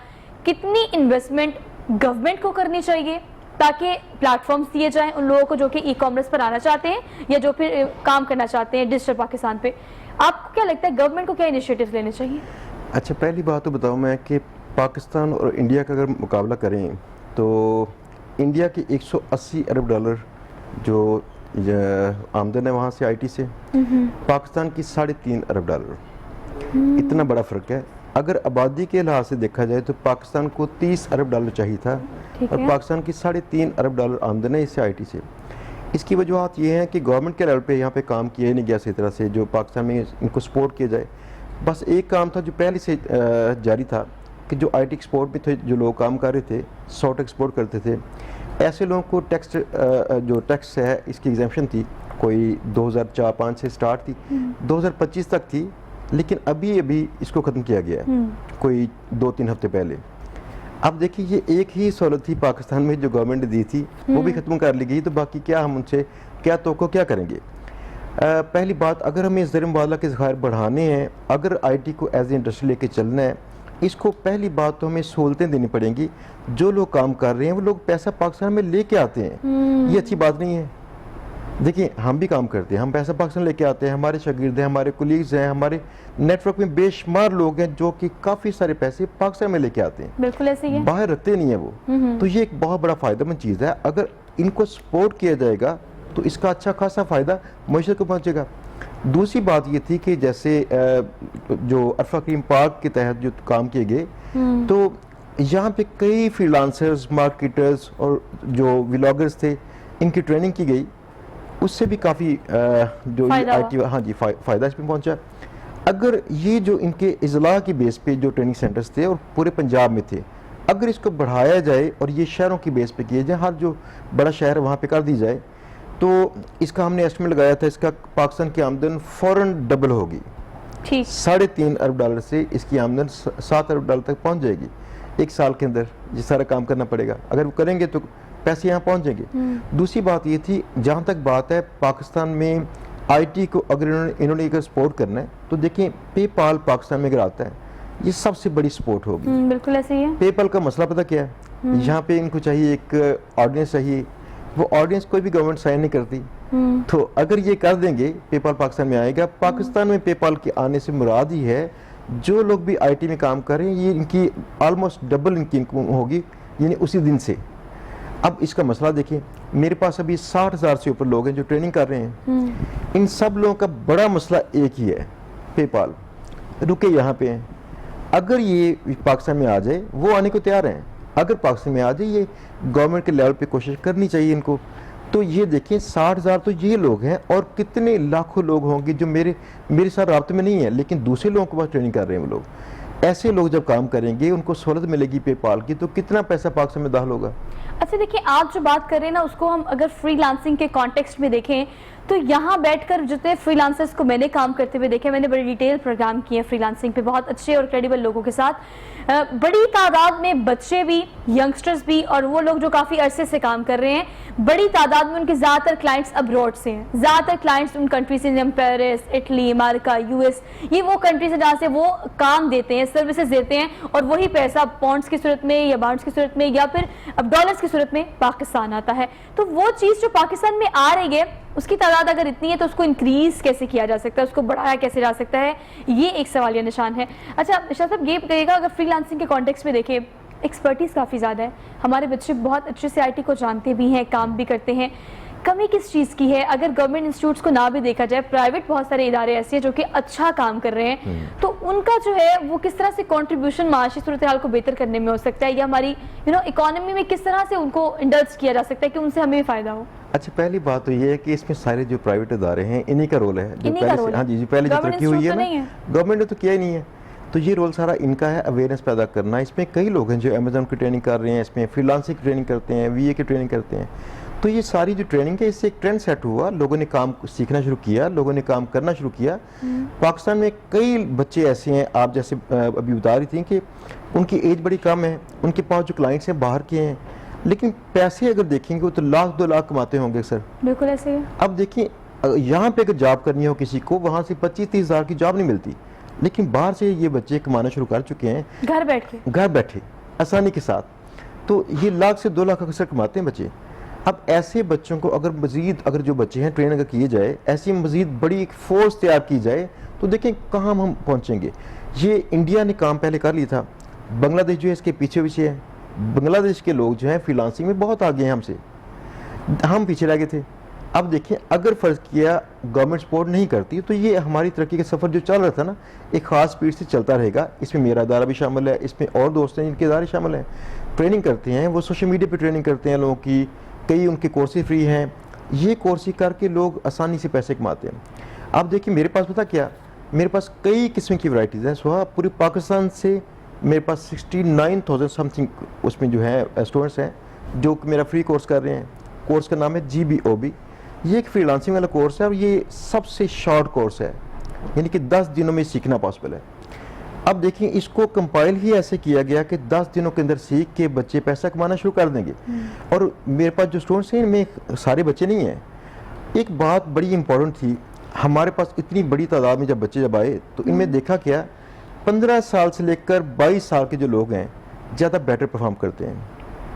कितनी इन्वेस्टमेंट गवर्नमेंट को करनी चाहिए ताकि प्लेटफॉर्म्स दिए जाएं उन लोगों को जो कि ई कॉमर्स पर आना चाहते हैं या जो फिर काम करना चाहते हैं डिजिटल पाकिस्तान पे? आपको क्या लगता है गवर्नमेंट को क्या इनिशिएटिव्स लेने चाहिए? अच्छा, पहली बात तो बताऊं मैं कि पाकिस्तान और इंडिया का अगर मुकाबला करें तो इंडिया की 180 अरब डॉलर जो आमदन है वहाँ से आईटी से, पाकिस्तान की 3.5 अरब डॉलर, इतना बड़ा फ़र्क है। अगर आबादी के लिहाज से देखा जाए तो पाकिस्तान को 30 अरब डॉलर चाहिए था और पाकिस्तान की 3.5 अरब डॉलर आमदन है इससे आईटी से। इसकी वजूहत ये है कि गवर्नमेंट के लेवल पे यहाँ पे काम किया ही नहीं गया सही तरह से, जो पाकिस्तान में इनको सपोर्ट किया जाए। बस एक काम था जो पहले से जारी था कि जो IT एक्सपोर्ट में थे, जो लोग काम कर रहे थे, सॉफ्ट एक्सपोर्ट करते थे, ऐसे लोगों को टैक्स जो टैक्स है इसकी एग्जेम्पशन थी, कोई 2004-05 से स्टार्ट थी, 2025 तक थी, लेकिन अभी इसको ख़त्म किया गया है कोई 2-3 हफ्ते पहले। अब देखिए ये एक ही सहूलत थी पाकिस्तान में जो गवर्नमेंट ने दी थी, वो भी ख़त्म कर ली गई, तो बाकी क्या हम उनसे क्या क्या करेंगे। पहली बात, अगर हमें ज़र मुबादला के ज़खायर बढ़ाने हैं, अगर IT को एज ए इंडस्ट्री लेके चलना है, इसको पहली बात तो हमें सहूलतें देनी पड़ेंगी। जो लोग काम कर रहे हैं वो लोग पैसा पाकिस्तान में लेके आते हैं, ये अच्छी बात नहीं है। देखिए हम भी काम करते हैं, हम पैसा पाकिस्तान लेके आते हैं, हमारे शागिर्द हैं, हमारे कुलीग्स हैं, हमारे नेटवर्क में बेशुमार लोग हैं जो कि काफ़ी सारे पैसे पाकिस्तान में लेके आते हैं, बिल्कुल ऐसे ही है, बाहर रखते नहीं है वो। तो ये एक बहुत बड़ा फ़ायदेमंद चीज़ है। अगर इनको सपोर्ट किया जाएगा तो इसका अच्छा खासा फ़ायदा मईशत को पहुँचेगा। दूसरी बात ये थी कि जैसे जो अरफा क्रीम पार्क के तहत जो काम किए गए, तो यहाँ पे कई फ्रीलांसर्स, मार्केटर्स और जो व्लॉगर्स थे, इनकी ट्रेनिंग की गई, उससे भी काफ़ी जो IT हाँ जी फ़ायदा इसमें पहुँचा। अगर ये जो इनके इजला की बेस पे जो ट्रेनिंग सेंटर्स थे और पूरे पंजाब में थे, अगर इसको बढ़ाया जाए और ये शहरों की बेस पे किए जाए, हर जो बड़ा शहर वहाँ पे कर दी जाए, तो इसका हमने एस्टिमेट लगाया था, इसका पाकिस्तान की आमदन फ़ौरन डबल होगी। ठीक, $3.5 अरब से इसकी आमदन $7 अरब तक पहुँच जाएगी एक साल के अंदर। ये सारा काम करना पड़ेगा, अगर वो करेंगे तो पैसे यहाँ पहुँच जाएंगे। दूसरी बात ये थी, जहाँ तक बात है पाकिस्तान में IT को अगर इन्होंने अगर सपोर्ट करना है, तो देखिए पेपाल पाकिस्तान में अगर आता है, ये सबसे बड़ी सपोर्ट होगी। बिल्कुल ऐसे ही है। पेपाल का मसला पता क्या है, यहाँ पे इनको चाहिए एक ऑर्डिनेंस चाहिए, वो ऑर्डिनेंस कोई भी गवर्नमेंट साइन नहीं करती। तो अगर ये कर देंगे, पेपाल पाकिस्तान में आएगा। पाकिस्तान में पेपाल के आने से मुराद ही है जो लोग भी IT में काम कर रहे हैं, ये इनकी ऑलमोस्ट डबल इनकी इनकम होगी, यानी उसी दिन से। अब इसका मसला देखिए, मेरे पास अभी 60,000 से ऊपर लोग हैं जो ट्रेनिंग कर रहे हैं। इन सब लोगों का बड़ा मसला एक ही है, पेपाल रुके यहाँ पे हैं। अगर ये पाकिस्तान में आ जाए, वो आने को तैयार हैं, अगर पाकिस्तान में आ जाए, ये गवर्नमेंट के लेवल पे कोशिश करनी चाहिए इनको। तो ये देखिए 60,000 तो ये लोग हैं, और कितने लाखों लोग होंगे जो मेरे साथ राब्ते में नहीं है, लेकिन दूसरे लोगों के पास ट्रेनिंग कर रहे हैं वो लोग। ऐसे लोग जब काम करेंगे, उनको सहूलत मिलेगी पेपाल की, तो कितना पैसा पाकिस्तान में दाखिल होगा। अच्छा देखिए, आप जो बात कर रहे हैं ना, उसको हम अगर फ्रीलांसिंग के कॉन्टेक्स्ट में देखें, तो यहाँ बैठकर जितने फ्रीलांसर्स को मैंने काम करते हुए देखे, मैंने बड़े डिटेल प्रोग्राम किए हैं फ्रीलांसिंग पे, बहुत अच्छे और क्रेडिबल लोगों के साथ, बड़ी तादाद में बच्चे भी, यंगस्टर्स भी, और वो लोग जो काफ़ी अरसे से काम कर रहे हैं, बड़ी तादाद में उनके ज़्यादातर क्लाइंट्स अब्रॉड से हैं। ज़्यादातर क्लाइंट्स उन कंट्री से, जैसे पेरिस, इटली, अमेरिका, US, ये वो कंट्री से जहाँ से वो काम देते हैं, सर्विसेज देते हैं, और वही पैसा पॉन्ड्स की सूरत में या बाउंड्स की सूरत में या फिर अब डॉलर्स की सूरत में पाकिस्तान आता है। तो वो चीज़ जो पाकिस्तान में आ रही है, उसकी तादाद अगर इतनी है, तो उसको इंक्रीज कैसे किया जा सकता है, उसको बढ़ाया कैसे जा सकता है, ये एक सवालिया निशान है। अच्छा शाह साहब, ये बताइएगा, अगर फ्रीलांसिंग के कॉन्टेक्स्ट में देखें, एक्सपर्टीज़ काफ़ी ज़्यादा है, हमारे बच्चे बहुत अच्छे से IT को जानते भी हैं, काम भी करते हैं, कमी किस चीज़ की है? अगर गवर्नमेंट इंस्टीट्यूट्स को ना भी देखा जाए, प्राइवेट बहुत सारे इदारे ऐसे हैं जो कि अच्छा काम कर रहे हैं, तो उनका जो है वो किस तरह से कंट्रीब्यूशन माशी सूरत हाल को बेहतर करने में हो सकता है, या हमारी इकोनॉमी में किस तरह से उनको इंडल्ज किया जा सकता है कि उनसे हमें भी फ़ायदा हो? अच्छा, पहली बात तो ये है कि इसमें सारे जो प्राइवेट इदारे हैं, इन्हीं का रोल है, जो पहले से, हाँ जी, पहले जो तरक्की हुई है ना, गवर्नमेंट ने तो किया ही नहीं है, तो ये रोल सारा इनका है, अवेयरनेस पैदा करना। इसमें कई लोग हैं जो अमेज़न की ट्रेनिंग कर रहे हैं, इसमें फ्रीलांसिंग की ट्रेनिंग करते हैं, VA की ट्रेनिंग करते हैं। तो ये सारी जो ट्रेनिंग है, इससे एक ट्रेंड सेट हुआ, लोगों ने काम सीखना शुरू किया, लोगों ने काम करना शुरू किया। पाकिस्तान में कई बच्चे ऐसे हैं, आप जैसे अभी बता रही थी कि उनकी एज बड़ी कम है, उनके पास जो क्लाइंट्स हैं बाहर के हैं, लेकिन पैसे अगर देखेंगे तो 1-2 लाख कमाते होंगे सर। बिल्कुल ऐसे है। अब देखिए, यहाँ पे अगर जॉब करनी हो किसी को, वहाँ से 25-30 हज़ार की जॉब नहीं मिलती, लेकिन बाहर से ये बच्चे कमाना शुरू कर चुके हैं, घर बैठे आसानी के साथ। तो ये 1 से 2 लाख अक्सर कमाते हैं बच्चे। अब ऐसे बच्चों को अगर मज़ीद, अगर जो बच्चे हैं ट्रेन अगर किए जाए, ऐसी मज़ीद बड़ी एक फोर्स तैयार की जाए, तो देखें कहाँ हम पहुँचेंगे। ये इंडिया ने काम पहले कर लिया था, बांग्लादेश जो है इसके पीछे है। बांग्लादेश के लोग जो हैं फ्रीलांसिंग में बहुत आगे हैं हमसे, हम पीछे रह गए थे। अब देखें, अगर फ़र्ज़ किया गवर्नमेंट सपोर्ट नहीं करती, तो ये हमारी तरक्की का सफ़र जो चल रहा था ना, एक ख़ास स्पीड से चलता रहेगा। इसमें मेरा इदारा भी शामिल है, इसमें और दोस्त हैं जिनके इदारे शामिल हैं, ट्रेनिंग करते हैं, वो सोशल मीडिया पर ट्रेनिंग करते हैं लोगों की, कई उनके कोर्सेज फ्री हैं। ये कोर्स ही करके लोग आसानी से पैसे कमाते हैं। आप देखिए मेरे पास पता क्या, मेरे पास कई किस्म की वैरायटीज़ हैं। सुहा पूरे पाकिस्तान से मेरे पास 69,000 समथिंग उसमें जो है स्टूडेंट्स हैं जो कि मेरा फ्री कोर्स कर रहे हैं। कोर्स का नाम है GBOB। ये एक फ्रीलांसिंग वाला कोर्स है और ये सबसे शॉर्ट कोर्स है, यानी कि 10 दिनों में सीखना पॉसिबल है। अब देखिए इसको कंपाइल ही ऐसे किया गया कि 10 दिनों के अंदर सीख के बच्चे पैसा कमाना शुरू कर देंगे। और मेरे पास जो स्टूडेंट्स हैं इनमें सारे बच्चे नहीं हैं। एक बात बड़ी इंपॉर्टेंट थी, हमारे पास इतनी बड़ी तादाद में जब आए तो इनमें देखा क्या, 15 साल से लेकर 22 साल के जो लोग हैं ज़्यादा बेटर परफॉर्म करते हैं।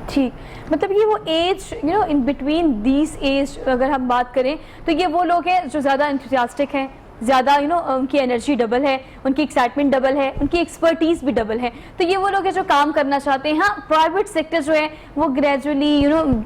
ठीक, मतलब ये वो age in between these age अगर हम बात करें तो ये वो लोग हैं जो ज़्यादा इंथुसियास्टिक हैं, ज़्यादा उनकी एनर्जी डबल है, उनकी एक्साइटमेंट डबल है, उनकी एक्सपर्टीज़ भी डबल है। तो ये वो लोग हैं जो काम करना चाहते हैं। हाँ, प्राइवेट सेक्टर जो है वो ग्रेजुअली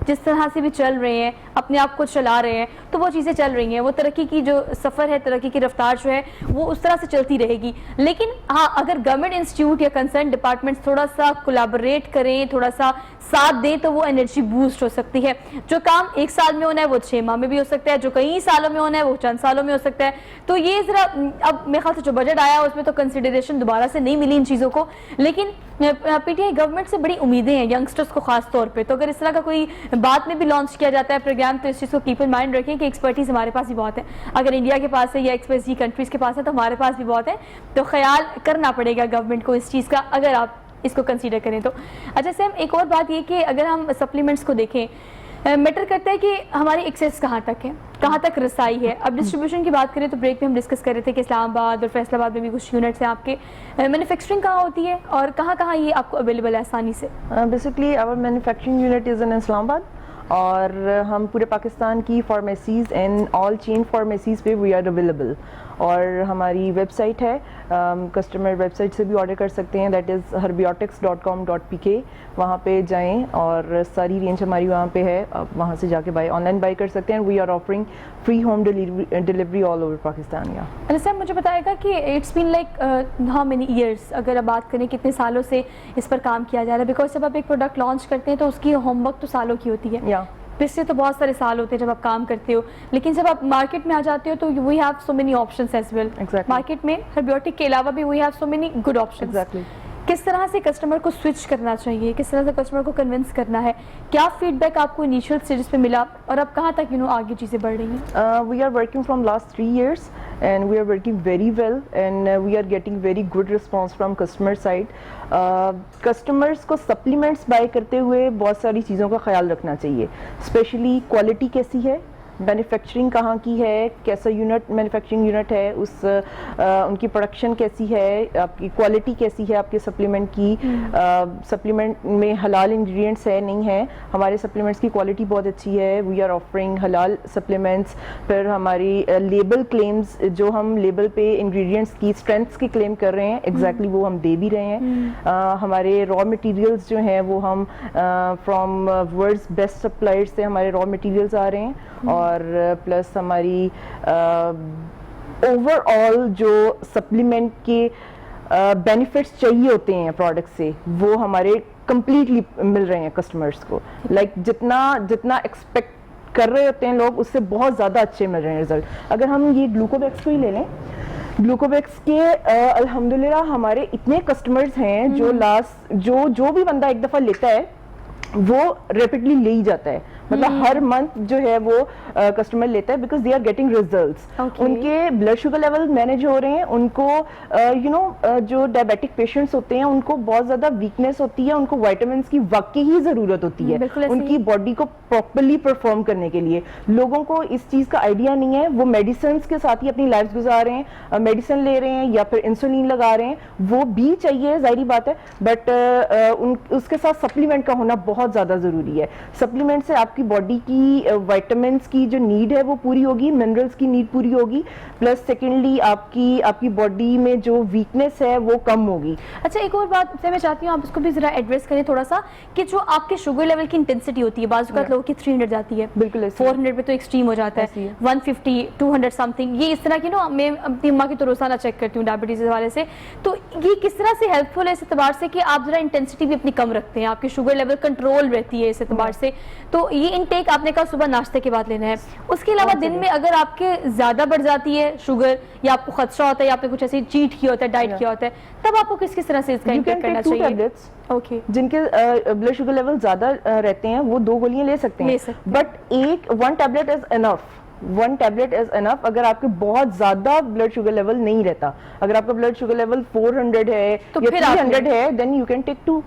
जिस तरह से भी चल रहे हैं, अपने आप को चला रहे हैं, तो वो चीज़ें चल रही हैं। वो तरक्की की जो सफ़र है, तरक्की की रफ्तार जो है वो उस तरह से चलती रहेगी। लेकिन हाँ, अगर गवर्नमेंट इंस्टीट्यूट या कंसर्न डिपार्टमेंट्स थोड़ा सा कोलैबोरेट करें, थोड़ा सा साथ दें, तो वो एनर्जी बूस्ट हो सकती है। जो काम 1 साल में होना है वो 6 माह में भी हो सकता है, जो कई सालों में होना है वो चंद सालों में हो सकता है। तो ये जरा अब मेरे ख्याल से जो बजट आया उसमें तो कंसिडरेशन दोबारा से नहीं मिली इन चीज़ों को। लेकिन PTI गवर्नमेंट से बड़ी उम्मीदें हैं यंगस्टर्स को खास तौर पे। तो अगर इस तरह का कोई बाद में भी लॉन्च किया जाता है प्रोग्राम तो इस चीज़ को कीप इन माइंड रखें कि एक्सपर्टीज़ हमारे पास भी बहुत है। अगर इंडिया के पास है या एक्सपर्टी कंट्रीज़ के पास है तो हमारे पास भी बहुत है। तो ख्याल करना पड़ेगा गवर्नमेंट को इस चीज़ का, अगर आप इसको कंसीडर करें तो। अच्छा सैम, एक और बात ये कि अगर हम सप्लीमेंट्स को देखें, मैटर करता है कि हमारी एक्सेस कहाँ तक है, कहाँ तक रसाई है। अब डिस्ट्रीब्यूशन की बात करें तो ब्रेक में हम डिस्कस कर रहे थे कि इस्लामाबाद और फैसलाबाद में भी कुछ यूनिट्स हैं आपके। मैन्युफैक्चरिंग कहाँ होती है और कहाँ कहाँ ये आपको अवेलेबल है आसानी से? Basically our manufacturing unit is in Islamabad और हम पूरे पाकिस्तान की pharmacies and all chain pharmacies पे वी आर अवेलेबल। और हमारी वेबसाइट है, कस्टमर वेबसाइट से भी ऑर्डर कर सकते हैं, दैट इज़ herbiotics.com.pk। वहाँ पे जाएं और सारी रेंज हमारी वहाँ पे है, आप वहाँ से जाके ऑनलाइन बाई कर सकते हैं। We are offering free home delivery all over Pakistan. या अच्छा सर, मुझे बताएगा कि it's been like how many years, अगर आप बात करें कितने सालों से इस पर काम किया जा रहा है? बिकॉज जब आप एक प्रोडक्ट लॉन्च करते हैं तो उसकी होमवर्क तो सालों की होती है, या पिछले तो बहुत सारे साल होते हैं जब आप काम करते हो। लेकिन जब आप मार्केट में आ जाते हो तो we have so many options as well. Market में हर्बियोटिक के अलावा भी we have so many good options. Exactly. किस तरह से कस्टमर को स्विच करना चाहिए, किस तरह से कस्टमर को कन्विंस करना है, क्या फीडबैक आपको इनिशियल स्टेजेस पे मिला और अब कहाँ तक आगे चीज़ें बढ़ रही हैं? We are working from last 3 years and we are working very well and we are getting very good response from customer side. Customers को सप्लीमेंट्स बाय करते हुए बहुत सारी चीज़ों का ख्याल रखना चाहिए, स्पेशली क्वालिटी कैसी है, मैन्युफैक्चरिंग कहाँ की है, कैसा यूनिट मैन्युफैक्चरिंग यूनिट है, उनकी प्रोडक्शन कैसी है, आपकी क्वालिटी कैसी है आपके सप्लीमेंट की, सप्लीमेंट में हलाल इंग्रेडिएंट्स है नहीं है। हमारे सप्लीमेंट्स की क्वालिटी बहुत अच्छी है, वी आर ऑफरिंग हलाल सप्लीमेंट्स। फिर हमारी लेबल क्लेम्स, जो हम लेबल पे इंग्रेडिएंट्स की स्ट्रेंथ्स की क्लेम कर रहे हैं, एग्जैक्टली वो हम दे भी रहे हैं। हमारे रॉ मटेरियल्स जो हैं वो हम फ्रॉम वर्ल्ड्स बेस्ट सप्लायर्स से हमारे रॉ मटेरियल्स आ रहे हैं। और प्लस हमारी ओवरऑल जो सप्लीमेंट के बेनिफिट्स चाहिए होते हैं प्रोडक्ट से वो हमारे कंप्लीटली मिल रहे हैं कस्टमर्स को। लाइक जितना एक्सपेक्ट कर रहे होते हैं लोग उससे बहुत ज़्यादा अच्छे मिल रहे हैं रिजल्ट। अगर हम ये ग्लूकोवैक्स को ही ले लें, ग्लूकोवैक्स के अल्हम्दुलिल्लाह हमारे इतने कस्टमर्स हैं जो भी बंदा एक दफ़ा लेता है वो रैपिडली ले ही जाता है। मतलब हर मंथ जो है वो कस्टमर लेता है because they are getting results. उनके ब्लड शुगर लेवल मैनेज हो रहे हैं, उनको जो डायबिटिक पेशेंट्स होते हैं उनको बहुत ज्यादा वीकनेस होती है, उनको विटामिन्स की वाकई ही जरूरत होती है उनकी बॉडी को प्रॉपर्ली परफॉर्म करने के लिए। लोगों को इस चीज का आइडिया नहीं है, वो मेडिसिन के साथ ही अपनी लाइफ गुजार रहे हैं, मेडिसिन ले रहे हैं या फिर इंसुलिन लगा रहे हैं, वो भी चाहिए जाहिर बात है, बट उसके साथ सप्लीमेंट का होना बहुत ज्यादा जरूरी है। सप्लीमेंट से आपकी बॉडी की विटामिन्स की जो नीड है वो पूरी होगी, मिनरल्स की नीड पूरी होगी, प्लस सेकेंडली आपकी बॉडी में जो वीकनेस है वो कम होगी। अच्छा, एक और बात से मैं चाहती हूँ आप इसको भी जरा एड्रेस करें थोड़ा सा, कि जो आपके शुगर लेवल की इंटेंसिटी होती है, बाज़ औक़ात लोगों की 300 जाती है, बिल्कुल 400 पे तो एक्सट्रीम हो जाता है, 150 200 समथिंग, ये इस तरह की मैं अपनी अम्मा की तो रोजाना चेक करती हूँ डायबिटीज के हवाले से। तो ये किस तरह से हेल्पफुल है इस एतबार से कि आप जरा इंटेंसिटी भी अपनी कम रखते हैं, आपकी शुगर लेवल कंट्रोल रहती है इस एतबार से, तो ये इनटेक आपने कहा सुबह नाश्ते के बाद लेना है, उसके अलावा दिन में अगर आपके ज्यादा बढ़ जाती है शुगर या आपको खदशा होता है या आपने कुछ ऐसी चीट किया होता है, डाइट किया होता है, तब आपको किस किस तरह से इसका इंटेक करना चाहिए? ओके, जिनके ब्लड शुगर लेवल ज्यादा रहते हैं वो 2 गोलियां ले सकते हैं, but 1 tablet is enough. 1 tablet is enough अगर आपके बहुत ज्यादा ब्लड शुगर लेवल नहीं रहता। अगर आपका ब्लड शुगर लेवल 400 है तो या 300 है, then you can take 2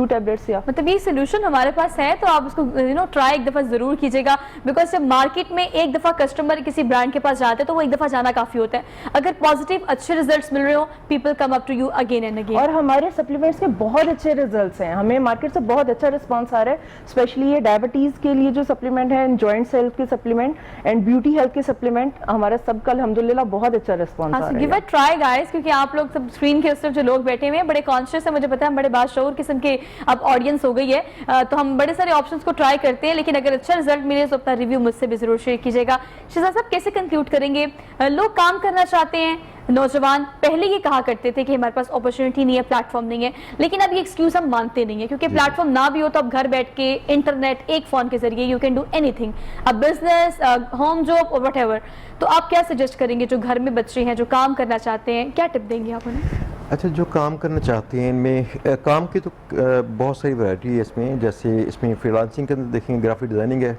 tablets. या मतलब ये सोल्यूशन हमारे पास है, तो आप उसको ट्राई एक दफा जरूर कीजिएगा, बिकॉज जब मार्केट में एक दफा कस्टमर किसी ब्रांड के पास जाते हैं तो वो एक दफा जाना काफी होता है। अगर पॉजिटिव अच्छे रिजल्ट्स मिल रहे हो, people come up to you again and again. और हमारे सप्लीमेंट्स के बहुत अच्छे रिजल्ट्स हैं, हमें मार्केट से बहुत अच्छा रिस्पॉन्स आ रहा है, स्पेशली ये डायबिटीज के लिए जो सप्लीमेंट है, जॉइंट्स हेल्थ के सप्लीमेंट एंड ब्यूटी हेल्थ के सप्लीमेंट, हमारा सबका अल्हम्दुलिल्लाह बहुत अच्छा रिस्पॉन्स आ रहा है। गिव अ ट्राई गाइस, क्योंकि आप लोग सब स्क्रीन के उस तरफ जो लोग बैठे हुए हैं बड़े कॉन्शियस है, मुझे पता है, हम बड़े बाशऊर किस्म के अब ऑडियंस हो गई है, तो हम बड़े सारे ऑप्शंस को ट्राई करते हैं, लेकिन अगर अच्छा रिजल्ट मिले तो अपना रिव्यू मुझसे भी जरूर शेयर कीजिएगा। शहजाद साहब, कैसे कंक्लूड करेंगे? लोग काम करना चाहते हैं, नौजवान पहले ये कहा करते थे कि हमारे पास अपॉर्चुनिटी नहीं है, प्लेटफॉर्म नहीं है, लेकिन अब ये एक्सक्यूज हम मानते नहीं है, क्योंकि प्लेटफॉर्म ना भी हो तो अब घर बैठ के इंटरनेट, एक फोन के जरिए you can do anything, a business, home job और व्हाटएवर। तो आप क्या सजेस्ट करेंगे जो घर में बच्चे हैं, जो काम करना चाहते हैं, क्या टिप देंगे आप उन्हें? अच्छा, जो काम करना चाहते हैं इनमें काम की तो बहुत सारी वैरायटी है इसमें। जैसे इसमें फ्रीलांसिंग के अंदर देखेंगे ग्राफिक डिज़ाइनिंग है,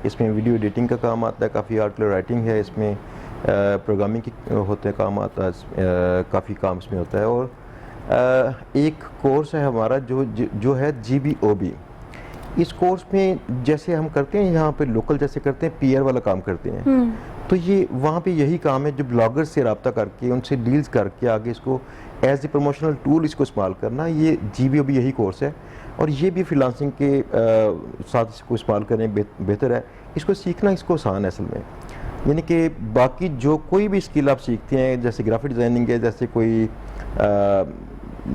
इसमें वीडियो एडिटिंग का काम आता है, काफ़ी आर्टिकल राइटिंग है, इसमें प्रोग्रामिंग की होते हैं काम आता है, काफ़ी काम इसमें होता है। और एक कोर्स है हमारा जो है GBOB। इस कोर्स में जैसे हम करते हैं यहाँ पे लोकल जैसे करते हैं, PR वाला काम करते हैं, तो ये वहाँ पे यही काम है, जो ब्लॉगर्स से रब्ता करके उनसे डील्स करके आगे इसको एज ए प्रमोशनल टूल इसको इस्तेमाल करना, ये GBOB यही कोर्स है। और ये भी फ्रीलांसिंग के साथ इसको इस्तेमाल करें बेहतर है। इसको सीखना इसको आसान है असल में, यानी कि बाकी जो कोई भी स्किल आप सीखते हैं, जैसे ग्राफिक डिज़ाइनिंग है, जैसे कोई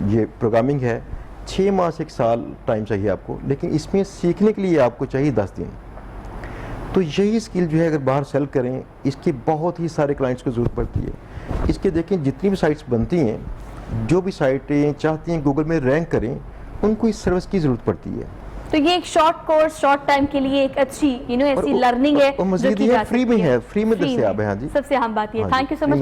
ये प्रोग्रामिंग है, 6 माह से 1 साल टाइम चाहिए आपको, लेकिन इसमें सीखने के लिए आपको चाहिए 10 दिन। तो यही स्किल जो है अगर बाहर सेल करें, इसकी बहुत ही सारे क्लाइंट्स को ज़रूरत पड़ती है। इसके देखें जितनी भी साइट्स बनती हैं, जो भी साइटें चाहती हैं गूगल में रैंक करें, उनको इस सर्विस की ज़रूरत पड़ती है। तो ये एक शॉर्ट कोर्स, शॉर्ट टाइम के लिए एक अच्छी ऐसी लर्निंग है जो की जा फ्री में है, फ्री में दस्तयाब है। हाँ जी, सबसे अहम बात ये। थैंक यू सो मच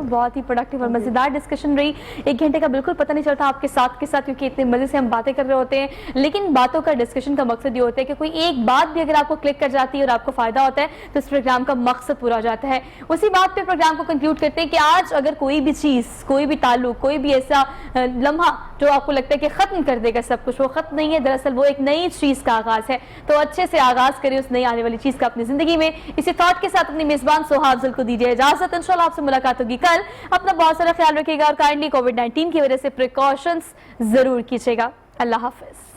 बहुत ही प्रोडक्टिव और मजेदार डिस्कशन रही। 1 घंटे का बिल्कुल पता नहीं चलता आपके साथ के साथ, क्योंकि इतने मजे से हम बातें कर रहे होते हैं, लेकिन बातों का डिस्कशन का मकसद ये होता है कि कोई एक बात भी अगर आपको क्लिक कर जाती है और आपको फायदा होता है तो इस प्रोग्राम का मकसद पूरा हो जाता है। उसी बात पे प्रोग्राम को कंक्लूड करते हैं कि आज अगर कोई भी चीज, कोई भी ताल्लुक, कोई भी ऐसा लम्हा जो आपको लगता है कि खत्म कर देगा सब कुछ, वो खत्म नहीं है, दरअसल वो एक नई चीज का आगाज है। तो अच्छे से आगाज करें उस नई आने वाली चीज का अपनी जिंदगी में। इसी थॉट के साथ अपनी मेजबान सोहा अफजल को दीजिए इजाजत। इंशाल्लाह आपसे मुलाकात होगी कल। अपना बहुत सारा ख्याल रखिएगा और काइंडली कोविड-19 की वजह से प्रिकॉशंस जरूर कीजिएगा। अल्लाह हाफिज।